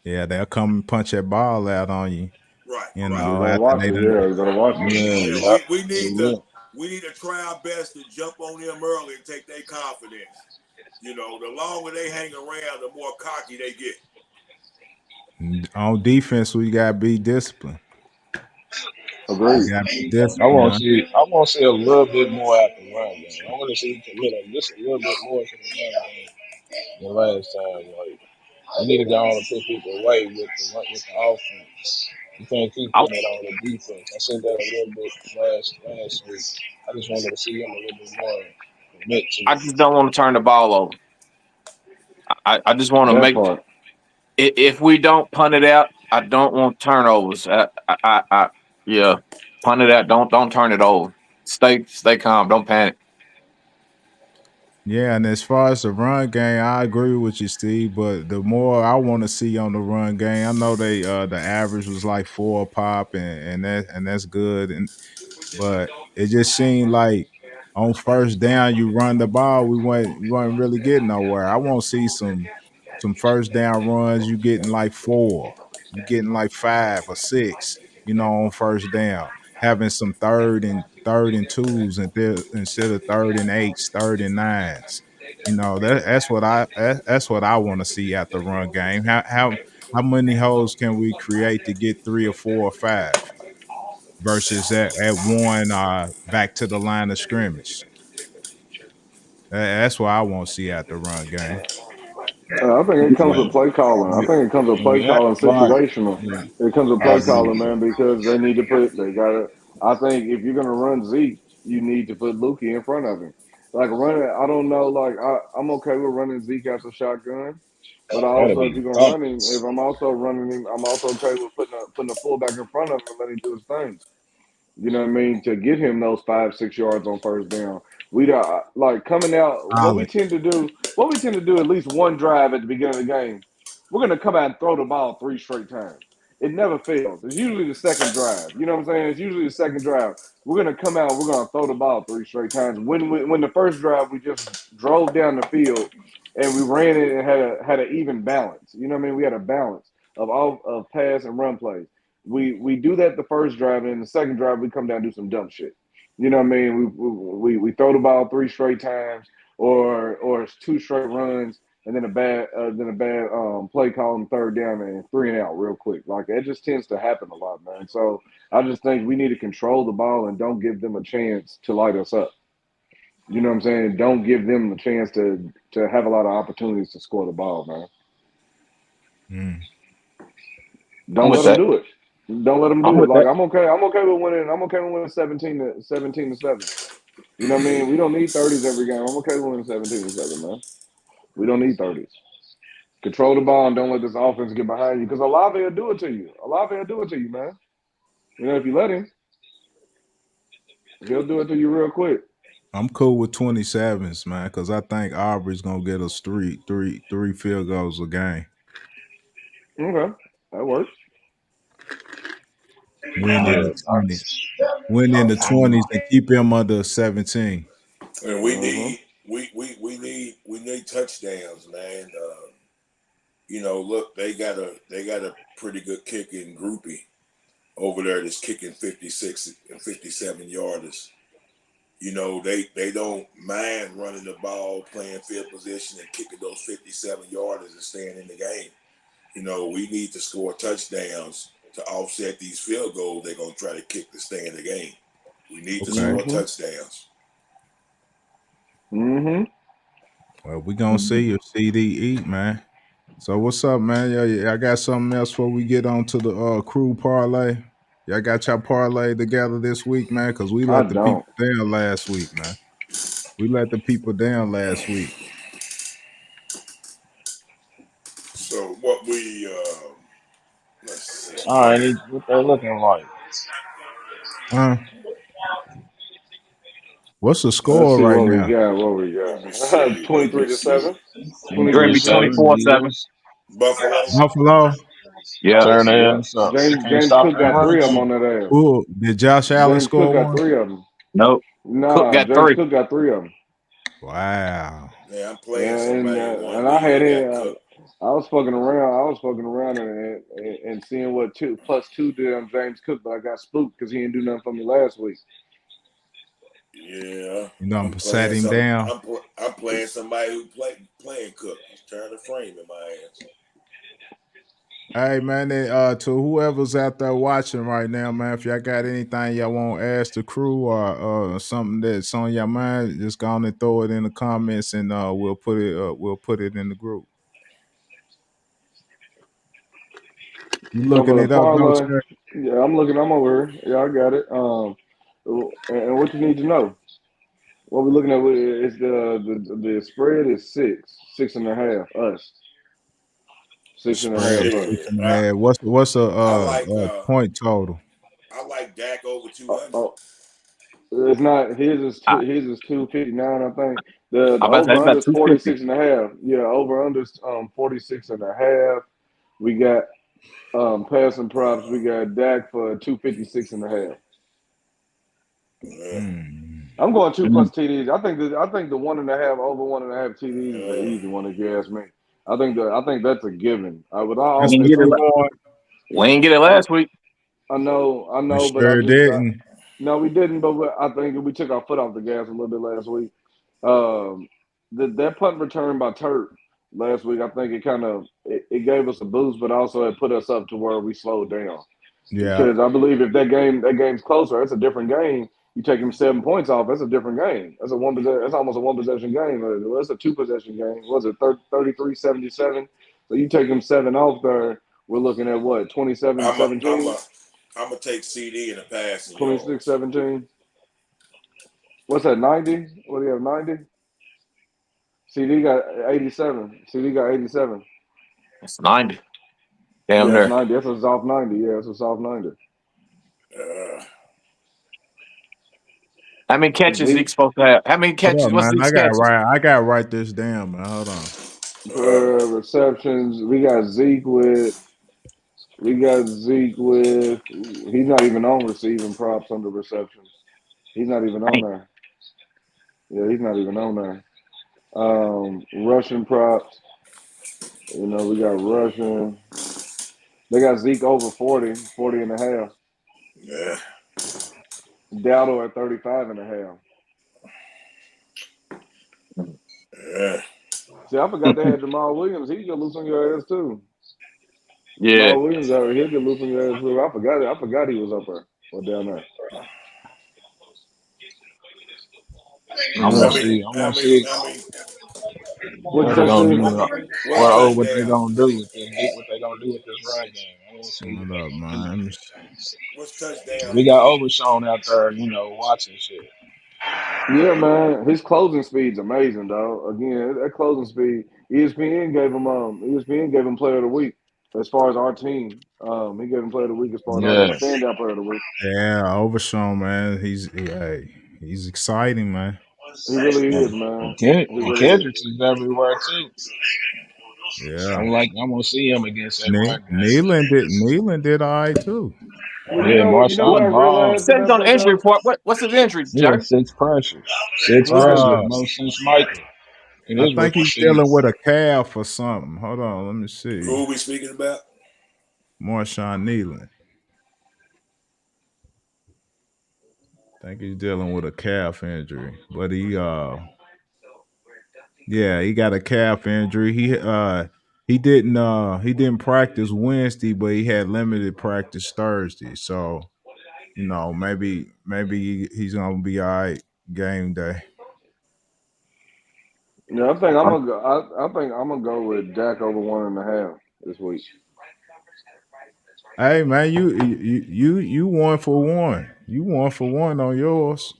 Yeah, they'll come and punch that ball out on you, Right, you right. You know, better after watch they it. done. Yeah, you better watch it. Yeah, Yeah, yeah, we need to try our best to jump on them early and take their confidence. The longer they hang around, the more cocky they get. On defense, we gotta be disciplined. We Agreed. gotta be I disciplined, want to man. see. I want to see a little bit more at the run game. I want to see him commit just a little bit more to the run game than last time. Like you need to go on and put people away with the offense. You can't keep I, putting it on the defense. I said that a little bit last week. I just wanted to see him a little bit more commit to I it. just don't want to turn the ball over. I just want to That make part. if we don't punt it out, I don't want turnovers. Yeah, punt it out. Don't turn it over. Stay calm. Don't panic. Yeah, and as far as the run game, I agree with you, Steve. But the more I want to see on the run game, I know they the average was like 4 a pop, and that's good. But it just seemed like on first down you run the ball, we weren't really getting nowhere. I want to see some first down runs. You getting like 4, you getting like 5 or 6, on first down. Having some third and twos instead of 3rd and 8s, 3rd and 9s. That's what I want to see at the run game. How many holes can we create to get 3 or 4 or 5? Versus at one back to the line of scrimmage. That's what I want to see at the run game. I think it comes Yeah, with play calling. I think it comes with play yeah, calling right. situational. Yeah, It comes with I play agree calling, with man, that. because they gotta. I think if you're gonna run Zeke, you need to put Lukey in front of him. Like running, I don't know. Like I'm okay with running Zeke as a shotgun, but I That'll also, if be you're gonna run him, if buckets. I'm also running him, I'm also okay with putting a fullback in front of him and letting him do his thing. You know what I mean? To get him those 5, 6 yards on first down. We don't like coming out. Solid. What we tend to do at least one drive at the beginning of the game. We're gonna come out and throw the ball 3 straight times. It never fails. It's usually the second drive. You know what I'm saying? It's usually the second drive. We're gonna come out. We're gonna throw the ball 3 straight times. When the first drive we just drove down the field and we ran it and had an even balance. You know what I mean? We had a balance of all of pass and run plays. We do that the first drive, and the second drive we come down and do some dumb shit. You know what I mean? We throw the ball 3 straight times, or it's 2 straight runs, and then a bad play call on third down and 3 and out real quick. Like that just tends to happen a lot, man. So I just think we need to control the ball and don't give them a chance to light us up. You know what I'm saying? Don't give them a chance to have a lot of opportunities to score the ball, man. Mm. I'm Don't with let them that. do it. Don't let them I'm do it. with Like that. I'm okay. I'm okay with winning. I'm okay with winning 17-7. You know what I mean? We don't need 30s every game. I'm okay with winning 17-7, man. We don't need 30s. Control the ball and don't let this offense get behind you because Olave will do it to you. Olave will do it to you, man. You know, if you let him, he'll do it to you real quick. I'm cool with 27s, man, because I think Aubrey's gonna get us three field goals a game. Okay, that works. Win in the 20s. Win in the 20s and keep him under 17. And we need touchdowns, man. You know, look, they got a pretty good kick in Groupie over there that's kicking 56 and 57 yarders. You know, they don't mind running the ball, playing field position, and kicking those 57 yarders and staying in the game. You know, we need to score touchdowns to offset these field goals they're going to try to kick to stay in the game. We need to score touchdowns. Mm-hmm. Well, we gonna see if CD eat, man. So what's up, man? Yeah, I got something else before we get on to the crew parlay. Y'all got your parlay together this week, man, because we I let the people don't. down last week, man. We let the people down last week. So what we let's see. All right, what they looking like? What's the Let's score see right what we now? got. What we Let me got? see. 23-7. It's going to be 23-7. 24-7. Buffalo. Buffalo. Yeah. Turn their Yeah. ass up. They can't James stop Cook that got run 3 of them game. on that ass. Ooh, did Josh Allen James Cook score got one? 3 of them. Nope. Cook Nah, got James 3. Cook got 3 of them. Wow. Yeah, I'm Yeah, playing somebody in one and I league had that it. got Cook. I was fucking around. And seeing what +2 did on James Cook, but I got spooked because he didn't do nothing for me last week. Yeah, You know, I'm sat playing him down. I'm playing somebody who playing Cook. He's turning the frame in my ass. Hey man, to whoever's out there watching right now, man, if y'all got anything y'all want to ask the crew or something that's on your mind, just go on and throw it in the comments, and we'll put it in the group. You So looking for the it up, don't parlay, you? yeah, I'm looking. I'm over here. Yeah, I got it. And what you need to know? What we're looking at is the spread is 6.5 us. The Six and a spread half is us. Yeah, $6.5. What's I a like point total? I like Dak over Oh, 200. oh, it's not I, his is 259, I think. The I bet over that's under about is 250. 46.5. Yeah, over under is 46.5. We got passing props. We got Dak for 256.5. I'm going 2 plus TDs. I think the 1.5 over 1.5 TDs is an easy one if you ask me. I think that's a given. With our That's We ain't offense, what get it. you going. We ain't get it last week. I We know, but sure didn't. no, we didn't. But I think we took our foot off the gas a little bit last week. Um, that punt return by Turk last week, I think it gave us a boost, but also it put us up to where we slowed down. Yeah. Because I believe if that game's closer, it's a different game. You take him 7 points off, that's a different game. That's almost a one possession game. Well, it's a 2 possession game. Was it 33-77? So you take him 7 off there, we're looking at what, 27 I'm a, I'm 17? a, I'm gonna take CD in the passing 26 yards. 17. What's that, 90? What do you have, 90? CD got 87. CD got 87. It's 90. Damn Yeah, it's near. 90. That's a soft 90. Yeah, it's a soft 90. Uh, How many catches Zeke, Zeke supposed to have? How many Hold catches? up, What's man. Zeke's catches? I got to write this down, man. Hold on. per receptions, we got Zeke with, he's not even on receiving props under receptions. He's not even on Dang. there. Yeah, he's not even on there. Rushing props, we got rushing. They got Zeke over 40 and a half. yeah, Dowdle at 35 and a half. yeah. See, I forgot they had Jamal Williams. He could loose on your ass too. Yeah. Jamal Williams out here, he could loose on your ass too. I forgot it. I forgot he was up there or down there. I Mm. want How to many? see. I How want to many? see How many? What you what they say, gonna do. Steve? What's What they touchdown? gonna do with this? What they gonna do with this run game? I want to see. Hold up, man. What's touchdown We got mean? Overshown out there, watching shit. Yeah, man. His closing speed's amazing, dog. Again, that closing speed. ESPN gave him player of the week as far as our team. He gave him player of the week as far as our Yeah. standout player of the week. Yeah, Overshown, man. He's exciting, man. He really And, is, man. He and really is. Kendricks is everywhere too. Yeah. I'm gonna see him against that run game. Nealon did all right too. Well, Yeah, you know what What I Marshawn realized Ball. says on the about injury Dallas? report? What's his injury, Yeah, Jerry? 6 pressures. 6 Who's that? pressures, Uh most since Michael in I his think rookie he's dealing season. with a calf or something. Hold on, let me see. Who we speaking about? Marshawn Nealon. I think he's dealing with a calf injury. But he got a calf injury. He didn't practice Wednesday, but he had limited practice Thursday. So, maybe he's gonna be all right game day. Yeah, I think I'm gonna go. I think I'm gonna go with Dak over 1.5 this week. Hey man, you 1 for 1. You 1 for 1 on yours.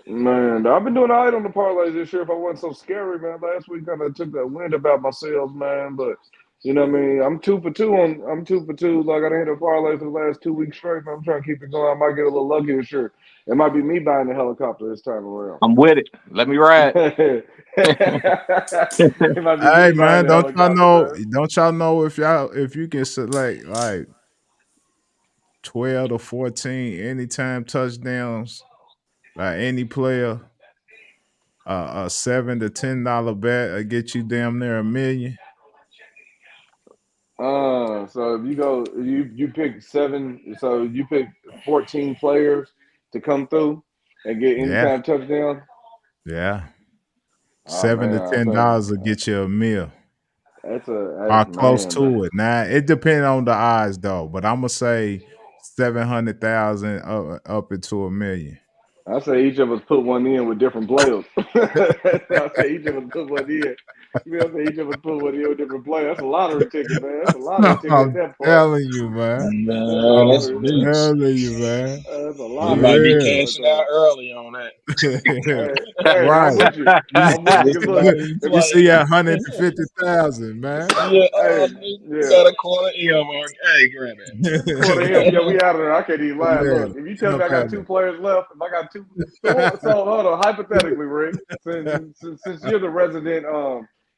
Man, I've been doing all right on the parlays this year. If I wasn't so scary, man, last week kind of took that wind about myself, man. But you know what I mean? I'm 2 for 2 on. I'm 2 for 2. Like I done hit a parlay for the last 2 weeks straight. Man, I'm trying to keep it going. I might get a little lucky this year. It might be me buying the helicopter this time around. I'm with it. Let me ride. It might be Hey me buying man, the helicopter, man. don't y'all know if you can select like 12 to 14 anytime touchdowns, like any player, a $7 to $10 bet will get you damn near $1 million. So if you go, you pick 7. So you pick 14 players to come through and get Yeah, anytime touchdown. yeah. Oh Seven man, to I ten think dollars will get you $1 million. Or close man. to it. Now it depends on the odds though, but I'm gonna say 700,000 up into $1 million. I say each of us put one in with different players. I say each of us put one in. You know, I say each of us put one in with different players. That's a lottery ticket, man. That's a lottery ticket at I'm that point. telling you, man. That's a Man, that's a lottery. beast. Telling you, man. That's a For You lottery might be ticket real. right cashing there. out early on that. Hey, I'm Right. with you. You, I'm with you. Just Cause look, about even if you I, see playing. 150,000, man. Yeah, hey, you yeah. got a quarter M on. Hey, grab Quarter him, yeah, we out of there. I can't even lie. Yeah. Look, if you tell Hell me I got 2 players left, if I got 2, so hold on. Hypothetically, Rick, since you're the resident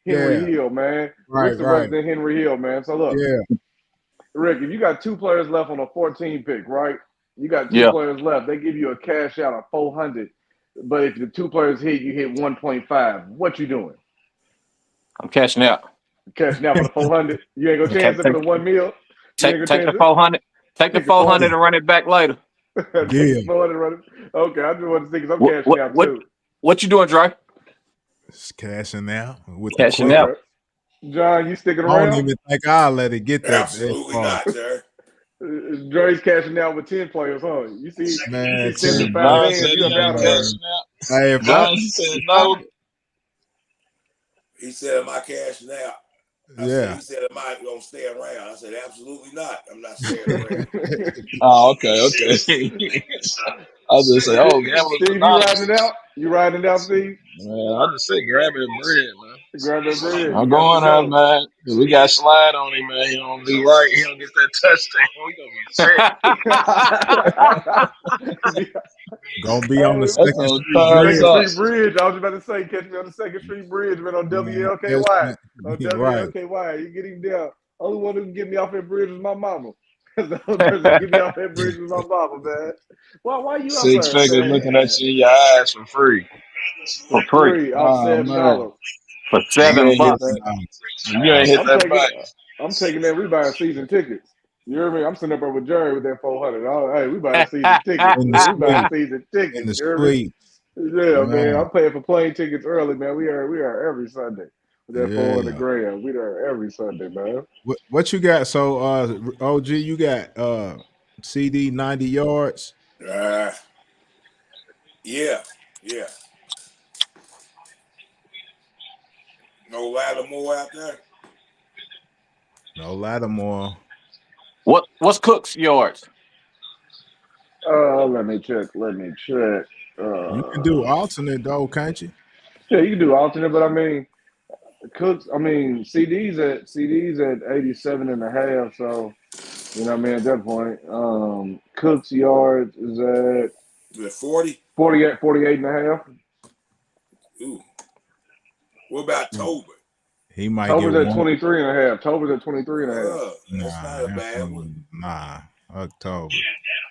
Henry Yeah. Hill, man, Right, Rick's the right. resident Henry Hill, man. So look, Yeah. Rick, if you got 2 players left on a 14 pick, right? You got 2 Yeah, players left. They give you a cash out of 400, but if the 2 players hit, you hit 1.5. What you doing? I'm cashing out. Cashing out for the 400? You ain't gonna Okay, chance it for the 1 mil? You ain't take gonna the chance it? 400. Take the Take the 400 400. and run it back later. Take Yeah. the 400 running. Okay, I just want to see because I'm What cashing what out what too. what you doing, Dre? It's cashing out with the Cashing quick. out. Okay. John, you sticking I don't around? even think I'll let it get that Absolutely far. not, sir. Dre's cashing out with 10 players, huh? You see Man, 75 John hands, said you he up ain't out of there. cashing out. hey, John said no. He said, "Am I cashing out?" yeah. He said, "Am I gonna stay around?" I said, "Absolutely not. I'm not staying around." Oh, okay. I was just say, oh, Gamblers Steve, you riding Anonymous. it out? You riding it out, Steve? Man, I just say grab that bread, man. Grab that bread. I'm You got to going out, go. man. We got slide on him, man. He don't do right. He don't get that touchdown. We gonna be set. Gonna be on the Hey, That's Second on Street thumbs Second Bridge. up. Street Bridge. I was about to say, catch me on the Second Street Bridge, man, on Man, that's WLKY. On right. WLKY. You get him down. Only one who can get me off that bridge is my mama. The only person who can get me off that bridge is my mama, man. Why you out 6 there, figures looking at man? you in your eyes for free. For For free. free off Oh, man. $7. For You seven ain't hit bucks. that. Man, You ain't hit I'm that taking button. I'm taking that. We buying season tickets. You hear me? I'm sitting up there with Jerry with that 400. Oh, hey, we buying season tickets, In the man. We buying suite. season In tickets. the You hear me? suite. Yeah, man. Man. I'm paying for plane tickets early, man. We are every Sunday with that 400 Yeah. grand. We there every Sunday, man. What you got? So OG, you got CD 90 yards. Uh, yeah, yeah. No Lattimore out there. No Lattimore. What's Cook's yards? Let me check. Let me check. You can do alternate though, can't you? Yeah, you can do alternate, but I mean, Cooks. I mean, CDs at 87.5. So you know what I mean. At that point, Cooks yards is at 40. 48.5. Ooh. What about Tober? He might get Tober's at one. 23.5. Tober's at 23.5. That's not a bad one. Nah, October.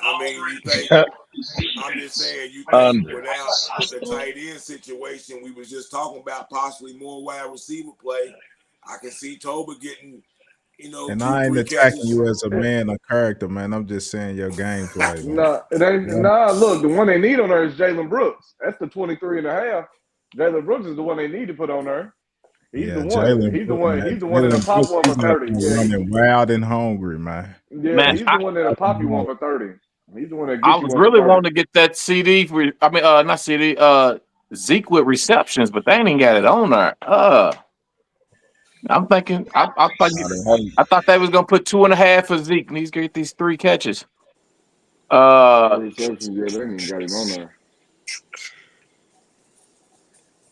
I mean, you think? I'm just saying, you think Under. with the tight end situation we was just talking about, possibly more wide receiver play, I can see Tober getting, And 2, I ain't 3 attacking catches. you as a man or character, man. I'm just saying your gameplay, man. Nah, it ain't. Yeah. Nah, look, the one they need on there is Jalen Brooks. That's the 23.5. Jalen Brooks is the one they need to put on there. He's the one. Jalen He's the Brooks, one. man. He's the one that'll pop one for 30. He's running wild and hungry, man. Yeah, Man, he's the one that'll pop you one for 30. He's the one that I gets you was one really for 30. wanting to get that CD for. I mean, not CD. Zeke with receptions, but they ain't even got it on there. I'm thinking. I thought they was gonna put 2.5 for Zeke, and he's gonna get these 3 catches. Receptions, yeah, they ain't even got him on there.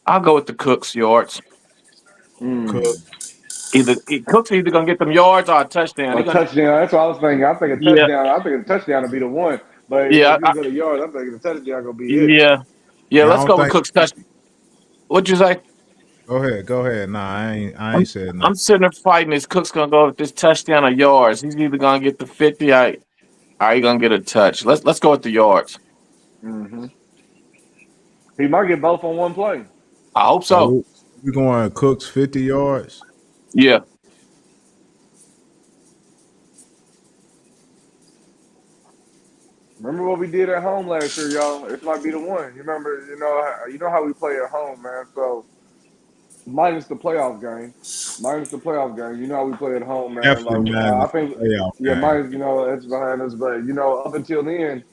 I'll go with the Cooks yards. Cook. Cooks either gonna get them yards or a touchdown. A touchdown. That's what I was thinking. I think a Yeah. touchdown. I think a touchdown will be the one. But Yeah, if you go to yards, I think the touchdown gonna be it. yeah. I Let's don't go with think- Cooks touchdown. What'd you say? Go ahead. Nah, I ain't said nothing. I'm sitting there fighting. Is Cooks gonna go with this touchdown or yards? He's either gonna get the 50. Or he gonna get a touch. Let's go with the yards. Mm-hmm. He might get both on one play. I hope so. We going Cooks 50 yards? Yeah. Remember what we did at home last year, y'all? It might be the one. You remember? You know how we play at home, man. So minus the playoff game. You know how we play at home, man. Definitely, man. I think, game. minus. It's behind us, but up until then,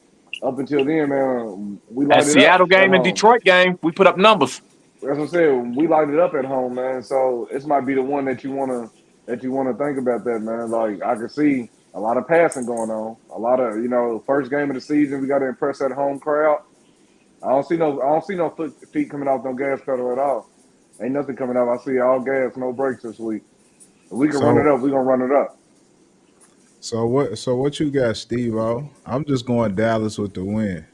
man, we That light it Seattle up at game and home. Detroit game, we put up numbers. As I said, we light it up at home, man. So this might be the one that you wanna think about that, man. Like I can see a lot of passing going on, a lot of first game of the season. We got to impress that home crowd. I don't see no feet coming off no gas pedal at all. Ain't nothing coming out. I see all gas, no brakes this week. If we can run it up, we gonna run it up. So what you got, Steve-O? I'm just going Dallas with the win.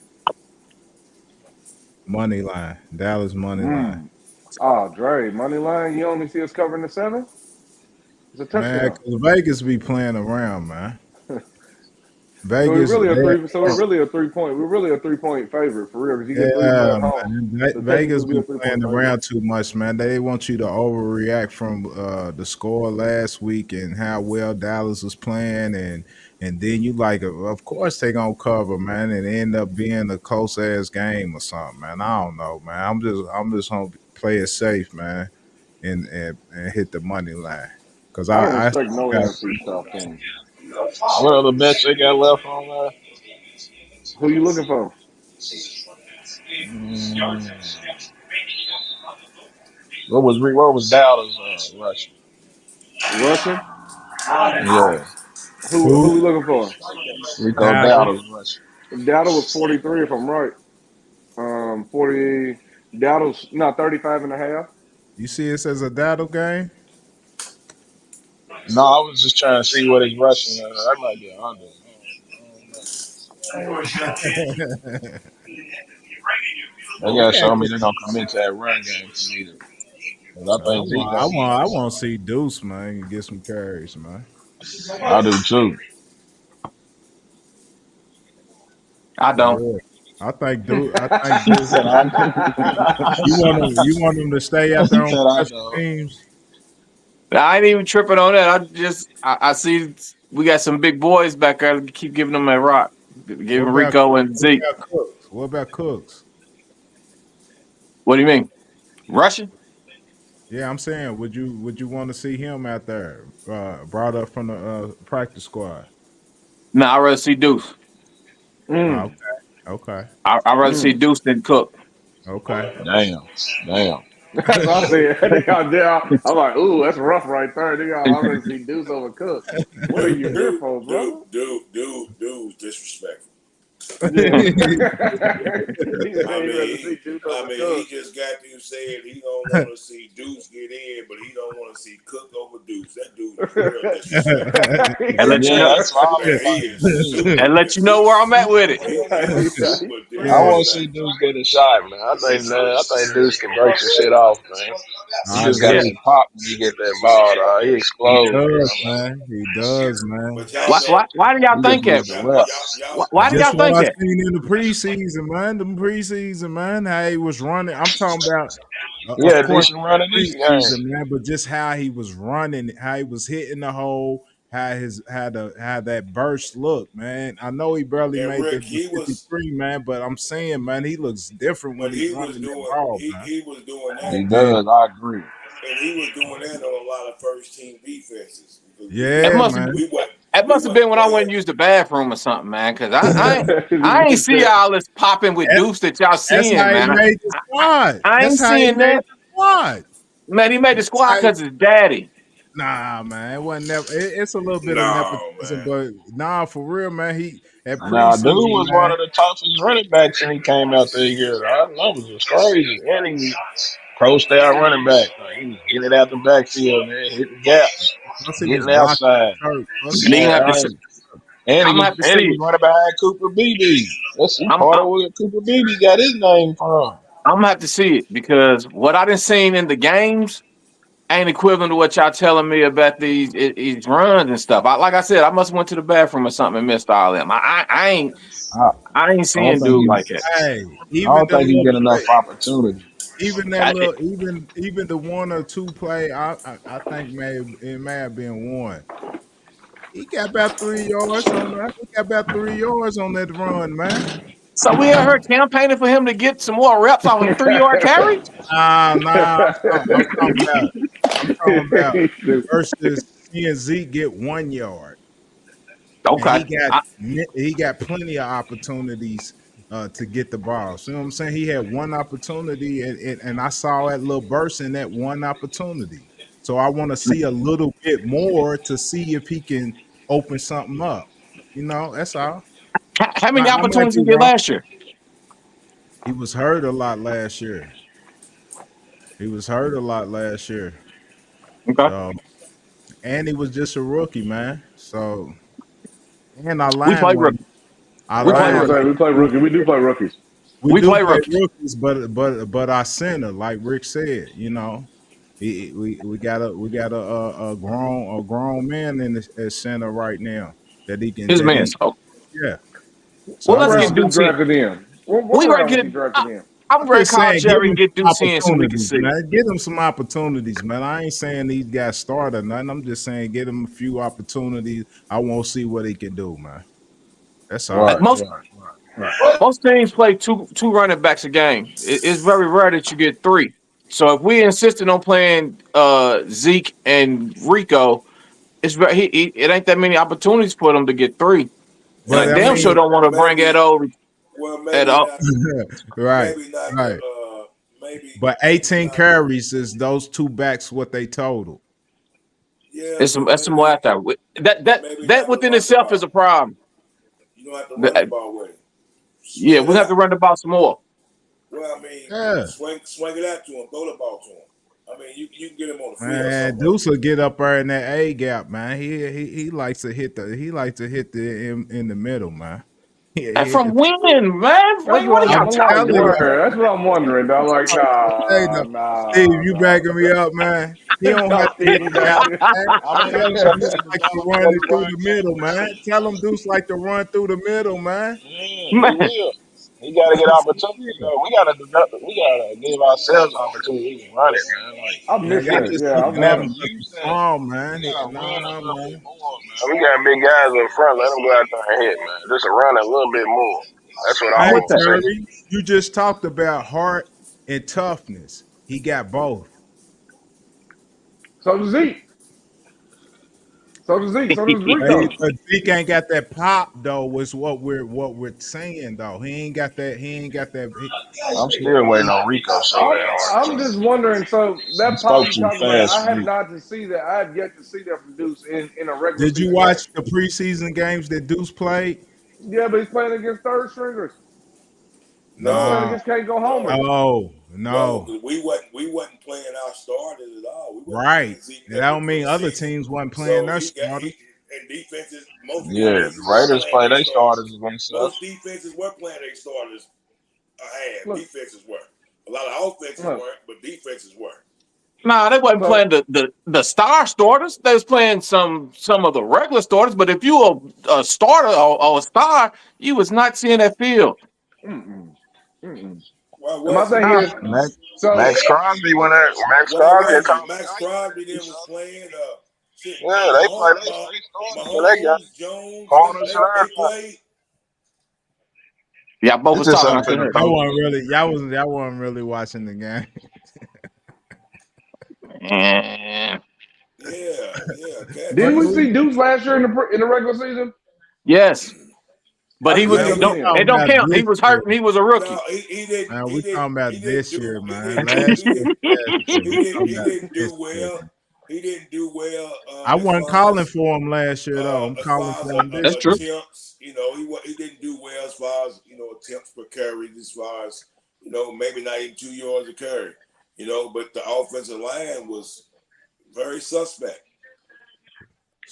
Money line. Dallas money line. Oh, Dre, money line. You only see us covering the 7? It's a touchdown. Man, 'cause Vegas be playing around, man. Vegas. So we're really a 3-point. We're really a 3-point favorite for real because you get 3 at home. Man. Vegas be playing around too much, man. They want you to overreact from the score last week and how well Dallas was playing, and then you like, of course they gonna cover, man, and end up being a close ass game or something, man. I don't know, man. I'm just gonna play it safe, man, and hit the money line because I expect no NFC South team. What other bets they got left on there? Who you looking for? What was Dallas rushing? Rushing? Yeah. Who we looking for? Rico Dallas rushing. Dowdle was 43 if I'm right. 40. Dowdle's 35.5. You see it says a Dowdle game? No, I was just trying to see what his rushing. That might be under. They gotta show me they're gonna commit to that run game for me. I want to see Deuce, man, get some carries, man. I do too. I don't. I think Deuce. You want him to stay out there on special teams? I ain't even tripping on that. I see we got some big boys back there. Keep giving them a rock. Giving Rico and Zeke. What about Cooks? What do you mean? Rushing? Yeah, I'm saying, would you want to see him out there, brought up from the practice squad? Nah, I'd rather see Deuce. Okay. I'd rather see Deuce than Cook. Okay. Damn. That's what I said. I'm like, ooh, that's rough right there. I'd rather see Deuce over Cook. What are you here for, bro? Dude, disrespectful. Yeah. He I said he'd rather see mean, Deuce I over mean, he Cook. just got through saying he don't want to see Deuce get in, but he don't want to see Cook over Deuce. That dude is real disrespectful. And let you Yeah, know, that's what I Man, was he like. is and super let you know where I'm at with it. he is super I want to disrespectful. see Deuce get a shot, man. I think Deuce can break some shit off, man. He I just got agree. Yeah. that pop when you get that ball, dog. He He explodes, does, man. man. He does, man. But y'all know, Why do y'all He just think that? needs the reps. Why do Just y'all what think I that? seen in the preseason, man. The preseason, man. How he was running. I'm talking about, He of had a course, decent run in this game. preseason, man. But just how he was running, how he was hitting the hole, how that burst looked, man. I know he barely and made Rick, the 53, man. But I'm saying, man, he looks different when but he's he was running that doing ball, man. he was doing He that, Yeah, does. I agree. and he was doing that on a lot of first team defenses because That yeah, must have man. that we must have wasn't been when I went and playing. used the bathroom or something, man. Because I ain't He see said, all this popping with That's, Deuce that y'all that's seeing, how he man. made the squad. I ain't That's how he seeing made that. the squad. Man, he made the That's squad how he because his daddy. Nah, man, it wasn't never. It's a little bit of No, nepotism, man. but nah, for real, man. He at Now, dude preseason, was one man. of the toughest running backs, and he came out there here. The numbers was crazy, and he pro style running back. Like, he was getting it out the backfield, man, hitting gaps, Plus, he was getting blocking outside. Kirk. Plus, he And he was gonna Man, have to. blocking. and I'm he gonna was have to and he see was it. running behind Cooper Beebe. That's he I'm, part I'm of where Cooper Beebe got his name from. I'm gonna have to see it because what I done seen in the games ain't equivalent to what y'all telling me about these runs and stuff. Like I said, I must have went to the bathroom or something and missed all them. I, I ain't I don't seeing think dude he, like that. Hey, I even don't the think he little get enough play, opportunity. even that I, little, even the 1 or 2 play, I think it may have been one. He got about 3 yards on that. He got about 3 yards on that run, man. so we out here campaigning for him to get some more reps off of 3 yard carries. Nah. I'm talking about versus seeing Zeke get 1 yard. And Okay, he got plenty of opportunities to get the ball. So you know what I'm saying? He had one opportunity, and I saw that little burst in that one opportunity. So I want to see a little bit more to see if he can open something up. You know, that's all. how many I might opportunities be he get wrong. last year? He was hurt a lot last year. He was hurt a lot last year. Okay, So and he was just a rookie, man. So and our we line play wasn't rookie. our We I was play line gonna rookie. say we play rookie. We do play rookies. We We do play play rookies. rookies, but our center, like Rick said, you know, we got a grown man in the center right now that he can His man. So, yeah. well, So I What let's just get round you Deuce in. drafted in? What We ready round to was get. he drafted in? I'm I'm ready to just call saying, give Jerry him and get some Deuce in so we can opportunities, see. man. Give him some opportunities, man. I ain't saying these guys start or nothing. I'm just saying get him a few opportunities. I want to see what he can do, man. That's all. Right, Most right, right. most teams play two running backs a game. It's very rare that you get three. So if we insisted on playing Zeke and Rico, it ain't that many opportunities for them to get three. And I But I damn sure mean, don't want to bring Maybe that over well at maybe all. not right, maybe not the right. But maybe 18 not carries is those two backs what they total. yeah, It's some but that's some more out there. maybe That not to within run the itself is a ball. problem. You don't have to run the That- ball with him. Yeah, Swing we it have to out. run the ball some more. Well, I mean, Yeah. swing it out to him, throw the ball to him. I mean, you can get him on the field Man, somewhere. Deuce will get up there in that A gap, man. He likes to hit in the middle, man. He And hit from the when, man? That's What are what y'all I'm I'm like. talking telling about? you, Word. That's what I'm wondering. Though. Like, hey, nah, Steve, nah, you nah. backing me up, man. He don't No, have to hit Steve, you the back gap, me. man. I mean, Tell he him just Deuce said the like to Giants run play it the through right the middle, man. team. Tell him Deuce like to run through the middle, man. Yeah, he Man, will. He got to get opportunity though. We got to develop. We got to give ourselves opportunity to run it, man. Like I Man, missed y'all that. just Yeah, I looking at him run. because you he's said, small, we man. got to run a Nah, little bit man. more, man. We got big guys up front. Let them go out there and hit, man. Just run a little bit more. That's what I I'm Hey, with want to that. see. Terry, you just talked about heart and toughness. He got both. So does Zeke. So does Zeke. So does Hey, Rico. but Zeke ain't got that pop though. Was what we're saying though. He ain't got that. He ain't got that. I'm still waiting on Rico so hard I'm too. just wondering. So He that pop spoke you too talking about, fast I for have me. not to see that. I have yet to see that from Deuce in a regular Did you season game. watch the preseason games that Deuce played? Yeah, but he's playing against third stringers. They was playing No, against can't go homers. no, No, no. we wasn't playing our starters at all. We wasn't Right. playing Zeke That every don't mean other preseason. teams wasn't playing So their he starters. and defenses. Most Yeah, defenses the were Raiders playing play their their starters. starters against us. Most defenses were playing their starters. Look, Defenses were. A lot of offenses look, weren't, but defenses were. Nah, they wasn't so playing the star starters. They was playing some of the regular starters. But if you a starter or a star, you was not seeing that field. mm-mm, mm-mm. Why And my wasn't thing Nah, is, so Max Crosby went there. Max Why Crosby a wasn't couple Max Crosby then was playing? Shit, Yeah, they play but they got Mahomes, Jones, corners and they everything. played. y'all both It's was just talking. I something couldn't to hear. Y'all know. wasn't really y'all wasn't really watching the game. Yeah. didn't we see Deuce last year in the regular season? Yes, but I he didn't was see Man, him we don't then. it talking don't about count. He this was year. hurt and he was a rookie. No, he didn't. Man, He we talking didn't. about He didn't this do. year, He man. didn't do. Last He year, didn't. last year. He We didn't. talking He about didn't this do year. well. He didn't do well I as wasn't far calling as for him last year though. I'm calling for him That's this true. year. attempts. He didn't do well as far as attempts per carry. As far as maybe not even 2 yards a carry. But the offensive line was very suspect.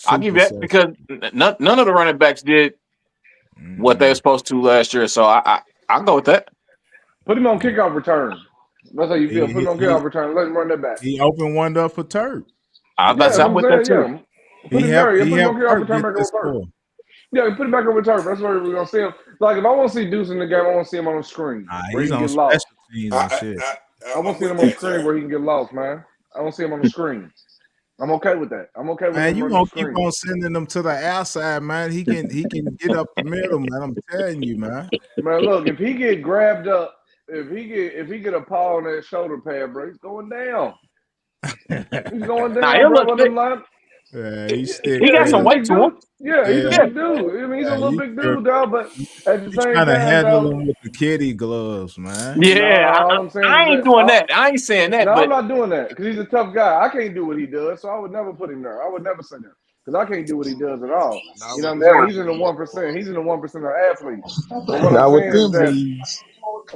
I'll give Super you that suspect. because none of the running backs did what they were supposed to last year. So I'll go with that. Put him on kickoff return. That's how you feel. Put He, him on he, kickoff return. Let him run that back. he opened one up for Turk. I was about to Yeah, say that's I'm what with I'm that saying. too. Yeah, put him there. Yeah, He put him on helped kickoff Turk return get back this over Turk. score. Yeah, put him back over Turk. That's where we're gonna see him. Like if I want to see Deuce in the game, I want to see him on the screen where he He's can on get lost. special teams and I, shit. I want I'm to see with him on the that, screen Terry. where he can get lost, man. I want to see him on the screen. I'm okay with that. I'm okay with Man, him you running the gonna keep screen. on sending them to the outside, man. He can get up the middle, man. I'm telling you, man. Man, look, if he get grabbed up, if he get a paw on that shoulder pad, bro, he's going down. He's going Now down, he'll bro. look One of thick. them line. Yeah, he's still He Yeah, got he's a some crazy. weight big to him. dude. Yeah, he's a Yeah, Yeah. big dude. I mean, he's a yeah, little you big dude, dog. But at the you same trying to time, handle dog. him with the kitty gloves, man. Nah, Yeah. all I'm saying I is ain't that. doing that. I ain't saying that, No, I'm but not doing that because he's a tough guy. I can't do what he does, so I would never put him there. I would never send him because I can't do what he does at all. Not You know with what I'm them saying? He's in the Reeves. 1%. He's in the 1% of athletes. But what I'm Not with saying is them that Reeves.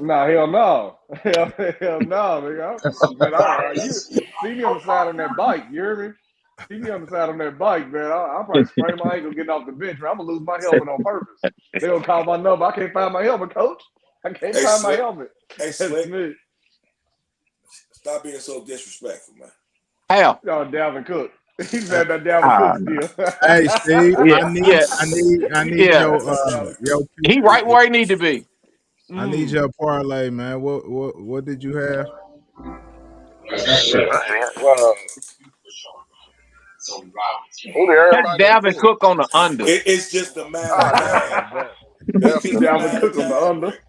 nah, hell no, hell no, nigga. You see me on the side on that bike. You hear me? See me on the side on that bike, man. I'll probably sprain my ankle getting off the bench. Man. I'm gonna lose my helmet on purpose. They gonna call my number. I can't find my helmet, coach. I can't Hey, find my Slick. helmet. Hey, That's Slick. me. Stop being so disrespectful, man. hell. Oh, Dalvin Cook. He said that Dalvin Cook still. Hey, Steve, Yeah, yeah, I need yeah. your He right where he need to be. I need your parlay, man. What did you have? Well, who did That's everybody done Dalvin pick? Cook on the under. It's just a matter Oh, of time. It's just a Dalvin matter of Cook on the time, under. Rick.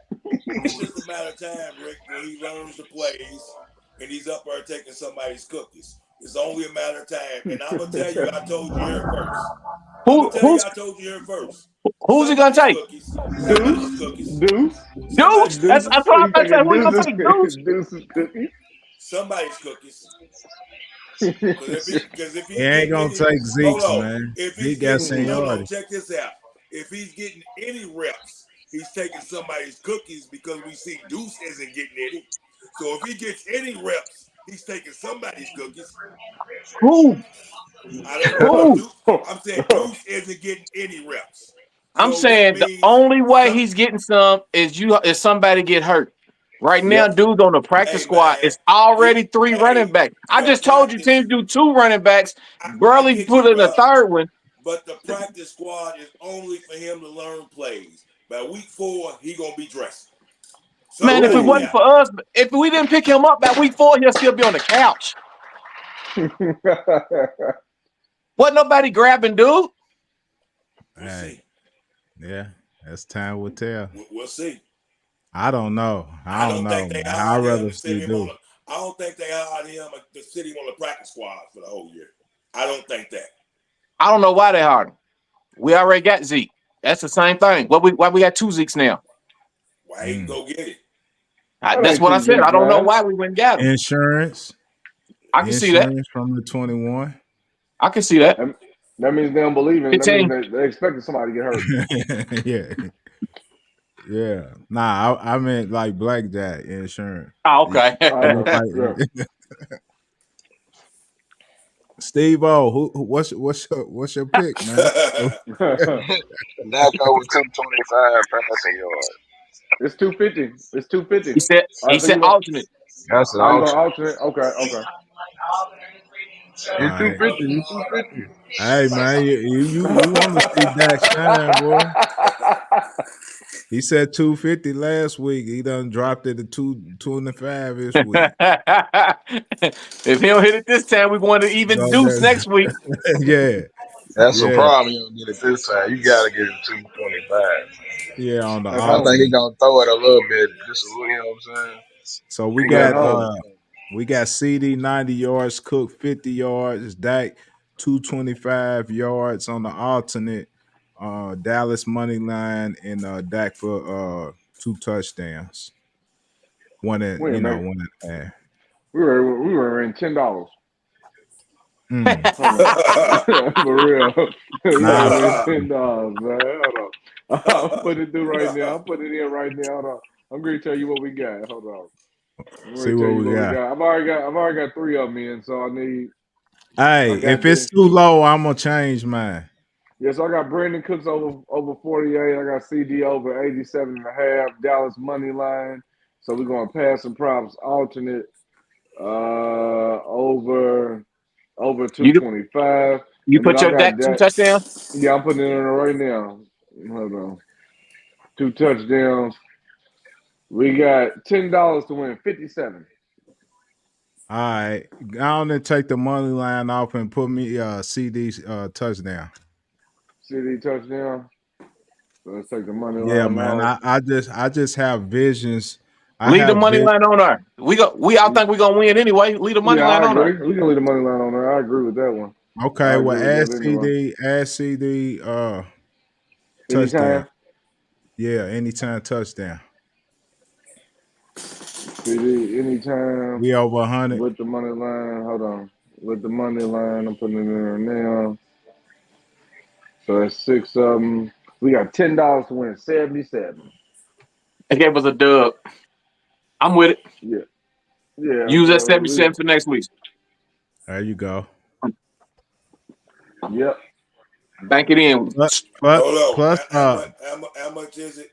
It's just a matter of time, Rick, when he learns the plays and he's up there taking somebody's cookies. It's only a matter of time. And I'm gonna tell you, I told you here first. Who's I told you here first. who's he gonna take? Cookies. Deuce. Deuce. Deuce. That's Deuces. what I'm He about to say. taking Who you gonna take? Deuce. Deuce's cookies. Somebody's cookies. Because if He he's ain't getting gonna any, take hold Zeke's, on. man. If He he's got getting, hold on, seniority. check this out. If he's getting any reps, he's taking somebody's cookies because we see Deuce isn't getting any. So if he gets any reps, he's taking somebody's cookies. Who? I don't know. Who? I'm saying Deuce isn't getting any reps. I'm So that saying the means only way he's getting some is somebody get hurt. Right now, Yep. dude's on the practice hey squad. man, It's already 3 running backs. I the just told you practice. teams do 2 running backs. I Barely get you, put in a bro. third one. But the practice squad is only for him to learn plays. By week 4, he gonna be dressing. Man, if it Somebody wasn't out. for us, if we didn't pick him up by week 4, he'll still be on the couch. Wasn't nobody grabbing dude. We'll see. Yeah, as time will tell. We'll see. I don't know. I don't know, think they man. hired I'd him rather to sit see him on Duke. I don't think they hired him to sit him on the practice squad for the whole year. I don't think that. I don't know why they hired him. We already got Zeke. That's the same thing. Why we got 2 Zekes now? Why he can go get it? That's what I said. I don't know why we went and got him. Insurance. I can see that. Insurance from the 21. I can see that. That means they don't believe in. That 15. means they expected somebody to get hurt. Yeah. Yeah. Nah, I meant like blackjack insurance. Oh, okay. Yeah. Steve O, what's your pick, man? Dak over 225 passing yards. It's 250. It's 250. He said alternate. That's an Are you going to alternate. alternate? Okay. All You right. 250. You 250. Hey man, you want to see Dak shine, boy? He said 250 last week. He done dropped it to 225 this week. If he don't hit it this time, we're going to even deuce next week. Yeah. That's the problem. You don't get it this time. You got to get it 225. Yeah, on the I think he's going to throw it a little bit. Just a little, you know what I'm saying? So we got CD 90 yards, Cook 50 yards, Dak 225 yards on the alternate, Dallas money line, and Dak for 2 touchdowns. One and Wait a minute. 1.5. We were in $10. For real. $10, man. Hold on. I'm putting it through right now. I'm putting it in right now. Hold on. I'm going to tell you what we got. Hold on. See what we got. I've already got 3 of them in, so I need. Hey, if it's too low, I'm gonna change mine. Yes, I got Brandon Cooks over 48. I got CD over 87.5. Dallas money line. So we're going pass and props alternate over 225. You put your Dak 2 touchdowns? Yeah, I'm putting it in right now. Hold on. 2 touchdowns. We got $10 to win 57. All right, I on and take the money line off and put me CD touchdown. CD touchdown. So let's take the money line. Yeah, man. off. I just have visions. Leave the money line on there. We all think we're gonna win anyway. Leave the money line on there. We can leave the money line on there. I agree with that one. Okay, well add CD touchdown. Anytime? Yeah, anytime touchdown. CD anytime. We over 100 with the money line. Hold on. With the money line, I'm putting it in there now. So that's 6 of them. We got $10 to win 77. They gave us a dub. I'm with it. Yeah. Use that 77 for next week. There you go. Yep. Bank it in. Plus, how much is it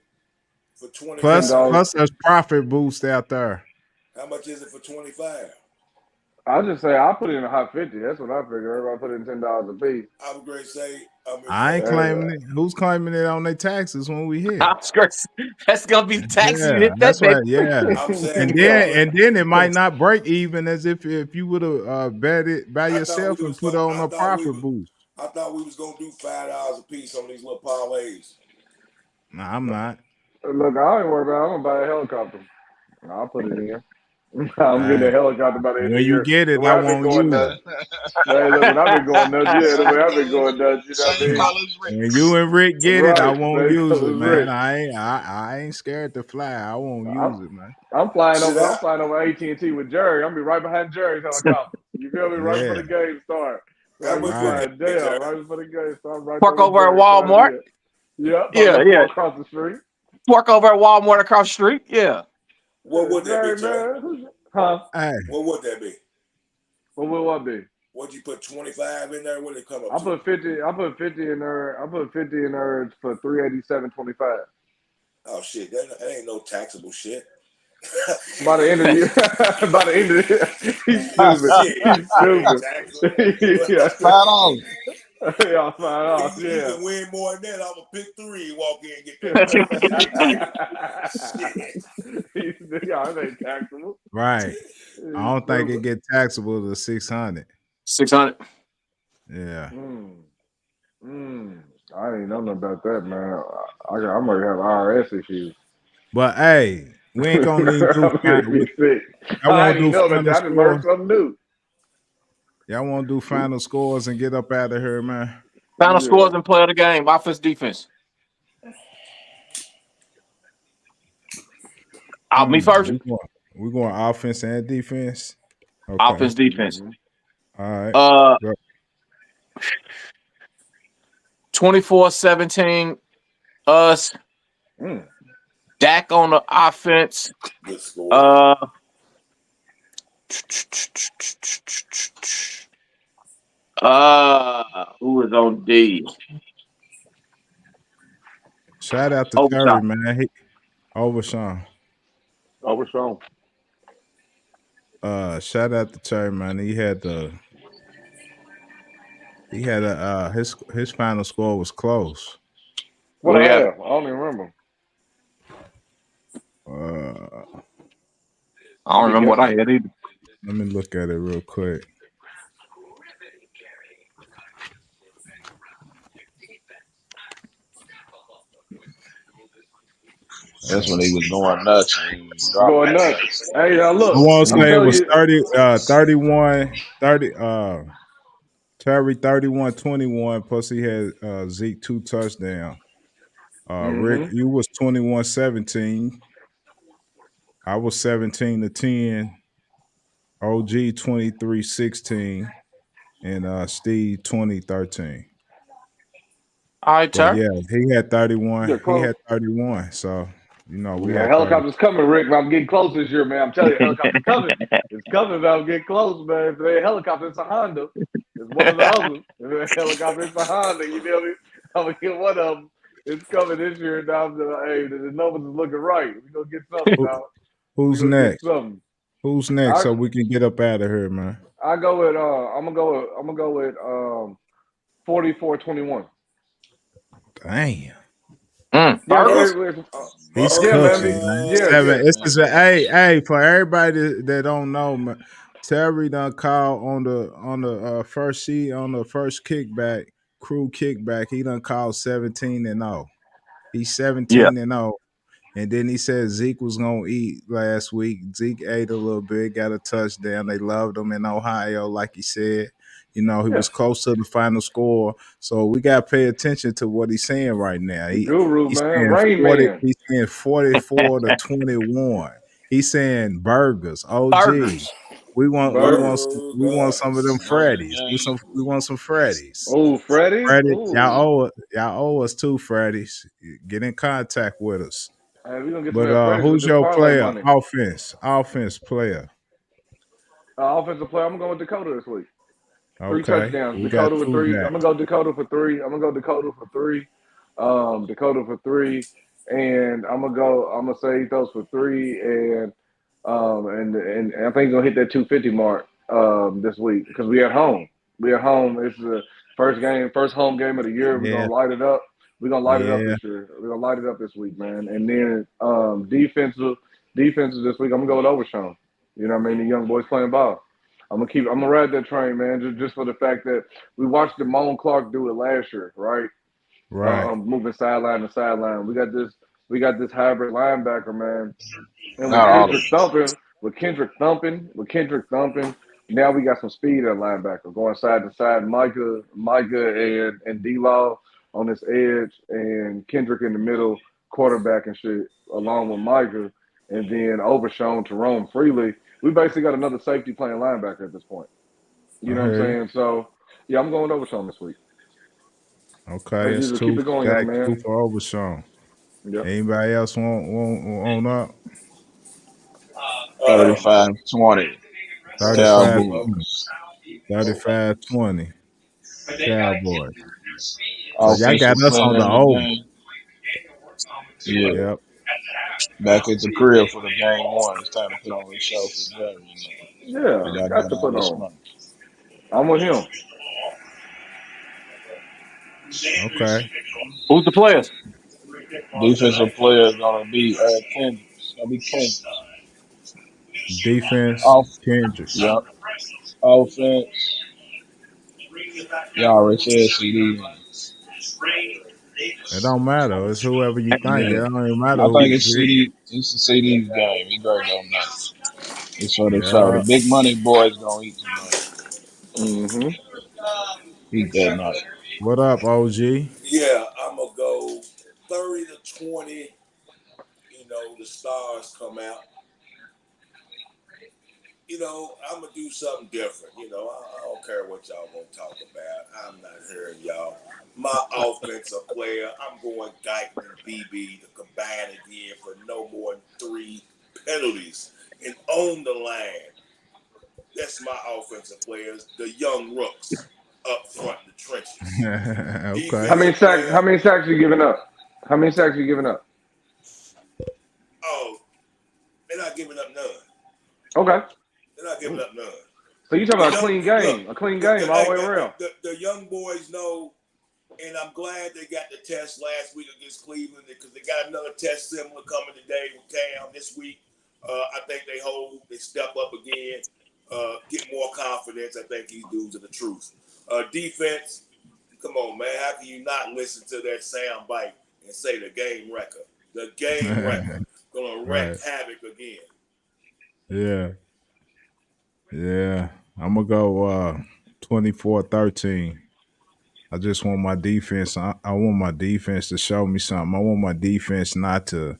for 25? Plus, there's profit boost out there. How much is it for 25? I'll just say I'll put it in a hot 50. That's what I figure. Everybody put in $10 a piece. I would great say. I ain't claiming it. Who's claiming it on their taxes when we hit? That's gonna be taxes. Yeah, hit that's that right. Yeah, and then it might not break even as if you would have bet it by yourself and put on a profit boost. I thought we was gonna do $5 a piece on these little parlays. Nah, I'm not. Look, I ain't worried about it. I'm gonna buy a helicopter. I'll put it in. I'm getting a helicopter by the end of the year. When you get it, I won't use it. Hey, look, when I've been going nuts, the way I've been going nuts, you know what I mean? When you and Rick get it, I won't use it, man. Rick. I ain't scared to fly. I won't use it, man. I'm flying over AT&T with Jerry. I'm be right behind Jerry's helicopter. You feel me? Right before the game start. Right before the game start. Park over at Walmart. Yeah. Across the street. Park over at Walmart across the street. Yeah. What would that be, Jerry? Huh? Hey. What would that be? What would what be? What'd you put 25 in there? What did it come up? I put 50. I put 50 in there. I put 50 in there for 387.25. Oh shit! That ain't no taxable shit. By the end of the year, he's stupid. Yeah. $5. Yeah, $5. You can win more than that. I'm gonna pick 3 and walk in and get that. Yeah, it ain't taxable. Right. I don't think it get taxable to 600. 600. Yeah. I ain't know nothing about that, man. I might have IRS issues. But hey, we ain't gonna need to do final. I didn't know that. I done learned something new. Y'all want to do final scores and get up out of here, man? Final scores and play of the game. Offense, defense. Me first. We're going offense and defense. Okay. Offense, defense. All right. 24-17 us. Dak on the offense. Good score. Who is on D? Shout out to Terry, man. Overshawn. Overshawn. Shout out to Terry, man. He had his final score was close. What I have? I don't even remember. I don't remember what I had either. Let me look at it real quick. That's when he was going nuts. Going nuts. Hey, now look. I want to say it was 31, 30. Terry 31-21. Plus he had Zeke 2 touchdowns. Rick, you was 21-17. I was 17-10. OG 23-16. And Steve 20-13. All right, Terry. Yeah, he had 31. He had 31. So, we had helicopter's coming, Rick. I'm getting close this year, man. I'm telling you, helicopter's coming. It's coming, man. I'm getting close, man. If it ain't helicopter, it's a Honda. It's one of the others. If it ain't helicopter, it's a Honda. You feel me? I'm going to get one of them. It's coming this year. Now, hey, the numbers is looking right. We're going to get something now. Who's next? Who's next so we can get up out of here, man? I go with I'm gonna go with 44-21. Damn. He's cooking, man. Hey, for everybody that don't know, man, Terry done called on the first sheet on the first kickback, crew kickback. He done called 17-0. He's 17-0. And then he said Zeke was gonna eat last week. Zeke ate a little bit, got a touchdown. They loved him in Ohio, like he said. He was close to the final score. So we gotta pay attention to what he's saying right now. He's saying 44-21. He's saying burgers. OG. We want some of them Freddies. We want some Freddies. Oh, Freddies. Y'all owe us 2 Freddies. Get in contact with us. Hey, we gonna get but who's your player? Offense player. Offensive player. I'm gonna go with Dakota this week. 3 Okay. touchdowns. Dakota with 3. I'm gonna go Dakota for 3. Dakota for 3. And I'm gonna say he throws for 3 and I think he's gonna hit that 250 mark this week because we at home. This is the first home game of the year. We're gonna light it up. We're gonna light it up this year. We're gonna light it up this week, man. And then defensive this week. I'm gonna go with Overshawn. You know what I mean? The young boys playing ball. I'm gonna ride that train, man. Just for the fact that we watched Damone Clark do it last year, right? Right. Moving sideline to sideline. We got this hybrid linebacker, man. And with Kendrick thumping. Now we got some speed at linebacker going side to side. Micah and D-Law on this edge, and Kendrick in the middle, quarterback and shit, along with Micah, and then Overshawn to roam freely. We basically got another safety playing linebacker at this point. You know what I'm saying? So, yeah, I'm going Overshawn this week. Okay, it's 2 keep it going, young man. 2 for Overshawn. Yep. Anybody else want up? 35-20. 35-20. Cowboys. So y'all got us on the over. Yeah. Yep. Back at the crib for the game 1. It's time to put on the show for Jerry. Yeah, got to put on. Money. I'm with him. Okay. Who's the players? Defensive player is gonna be Kendrick. It's gonna be Kendrick. Defense, Kendrick. Yep. Offense. Y'all already said CD. It don't matter. It's whoever you think. It don't even matter. I think it's CD. It's the CD's game. He great on that. It's for the show. The big money boys gonna eat tonight. Eat that night. What up, OG? Yeah, I'm gonna go 30-20. The stars come out. I'm gonna do something different. I don't care what y'all want to talk about. I'm not hearing y'all. my offensive player, I'm going Guyton and BB to combine again for no more than 3 penalties and on the line. That's my offensive players, the young rooks up front in the trenches. Okay. How many Defensive sacks? player, How many sacks you giving up? How many sacks you giving up? oh, they're not giving up none. Okay. They're not giving up none. So you talking The about a clean game, look, a clean game all the way around. The young boys know, and I'm glad they got the test last week against Cleveland because they got another test similar coming today with Cam this week. I think they step up again, get more confidence. I think these dudes are the truth. Defense, come on, man. How can you not listen to that sound bite and say the game record? The game record gonna wreak havoc again. Yeah. Yeah. I'm gonna go 24-13. I just want my defense. I want my defense to show me something. I want my defense not to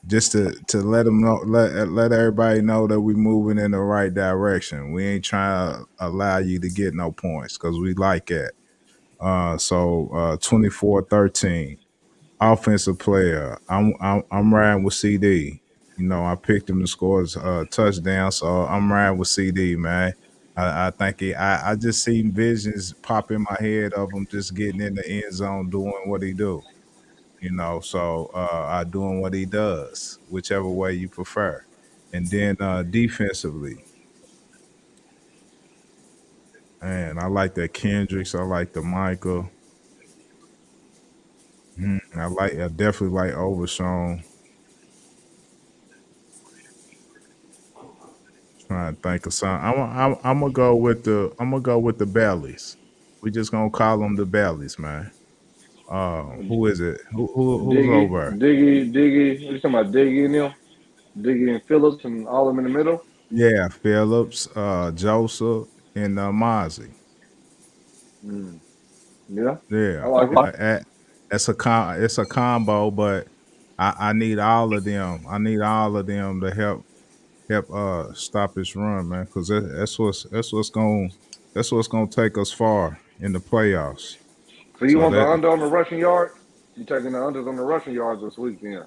just to let them know, let everybody know that we're moving in the right direction. We ain't trying to allow you to get no points because we like that. So 24-13. Offensive player. I'm riding with CD. You know, I picked him to score a touchdown, so I'm riding with CD, man. I think I just see visions pop in my head of him just getting in the end zone doing what he do. You know, so I doing what he does, whichever way you prefer. And then defensively, man, I like that Kendricks. I like the Michael. I definitely like Overshown. Trying to think of something. I'm gonna go with the bellies. We just gonna call them the bellies, man. Who is it? Who's over? Diggy. What you talking about? Diggy and them? Diggy and Phillips and all of them in the middle? Yeah, Phillips, Joseph, and Mozzie. Yeah. Yeah, I like it. it's a combo, but I need all of them. I need all of them to help stop this run, man, because that's what's gonna take us far in the playoffs. So you So want the that under on the rushing yards? You taking the unders on the rushing yards this week, then?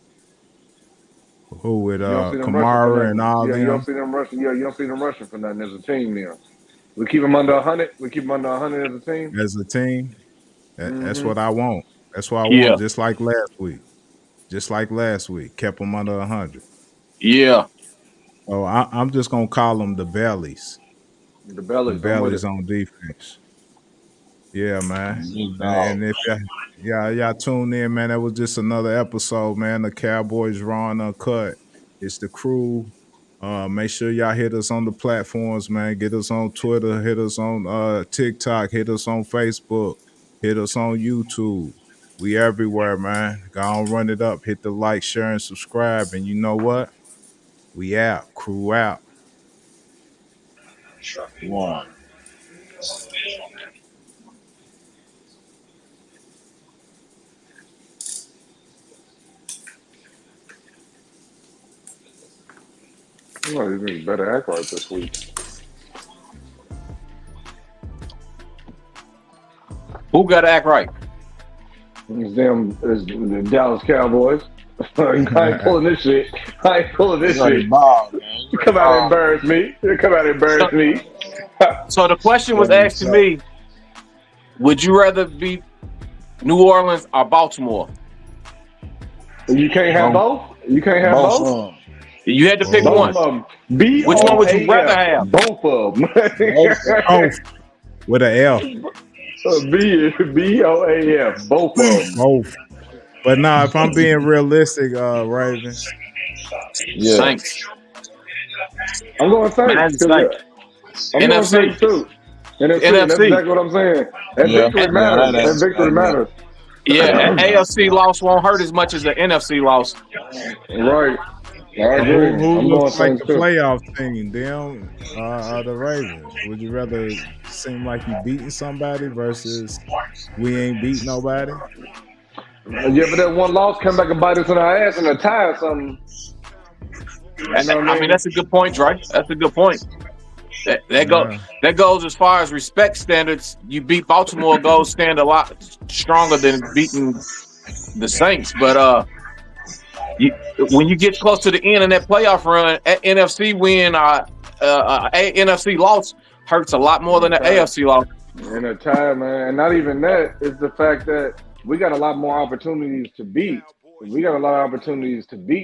who with You don't see them rushing for Kamara and nothing. all Yeah, you don't them see them rushing. Yeah, you don't see them rushing for nothing as a team, then. We keep them under 100. We keep them under 100 as a team. as a team. That's Mm-hmm. what I want. That's what I Yeah. want. Just like last week. Kept them under 100. Yeah. So I'm just gonna call them the bellies. The The bellies, I'm with it. bellies on defense. Yeah, man. Big dog. And if y'all tune in, man, that was just another episode, man. The Cowboys Raw and Uncut. It's the crew. Make sure y'all hit us on the platforms, man. Get us on Twitter, hit us on TikTok, hit us on Facebook, hit us on YouTube. We everywhere, man. Go on, run it up. Hit the like, share, and subscribe. And you know what? We out. Crew out. One. Oh, these niggas better act right this week. Who got to act right? It's the Dallas Cowboys. I ain't pulling this shit. Bob, man. You come out and embarrass me. So the question was asked to me: would you rather be New Orleans or Baltimore? You can't have both. You can't have both. You had to pick one. Both of them. Which one would you rather have? Both of them. Both. With an F. BOAF. Both of them. Both. But nah, if I'm being realistic, Ravens. Yeah. Saints. I'm going Saints. I'm going Saints too. NFC. That's exactly what I'm saying. That victory matters. That victory matters. Yeah, AFC loss won't hurt as much as the NFC loss. Right. I agree. Who I'm looks going like the Saints too. playoff team? Them or the Ravens? Would you rather seem like you beating somebody versus we ain't beat nobody? Yeah, but that one loss come back and bite us in our ass and a tie or something. You know what I mean, that's a good point, Dre. That's a good point. That goes as far as respect standards. You beat Baltimore, goes stand a lot stronger than beating the Saints. But when you get close to the end of that playoff run, NFC win, NFC loss hurts a lot more than the AFC loss. In a time, man, and not even that, is the fact that we got a lot more opportunities to beat. We got a lot of opportunities to beat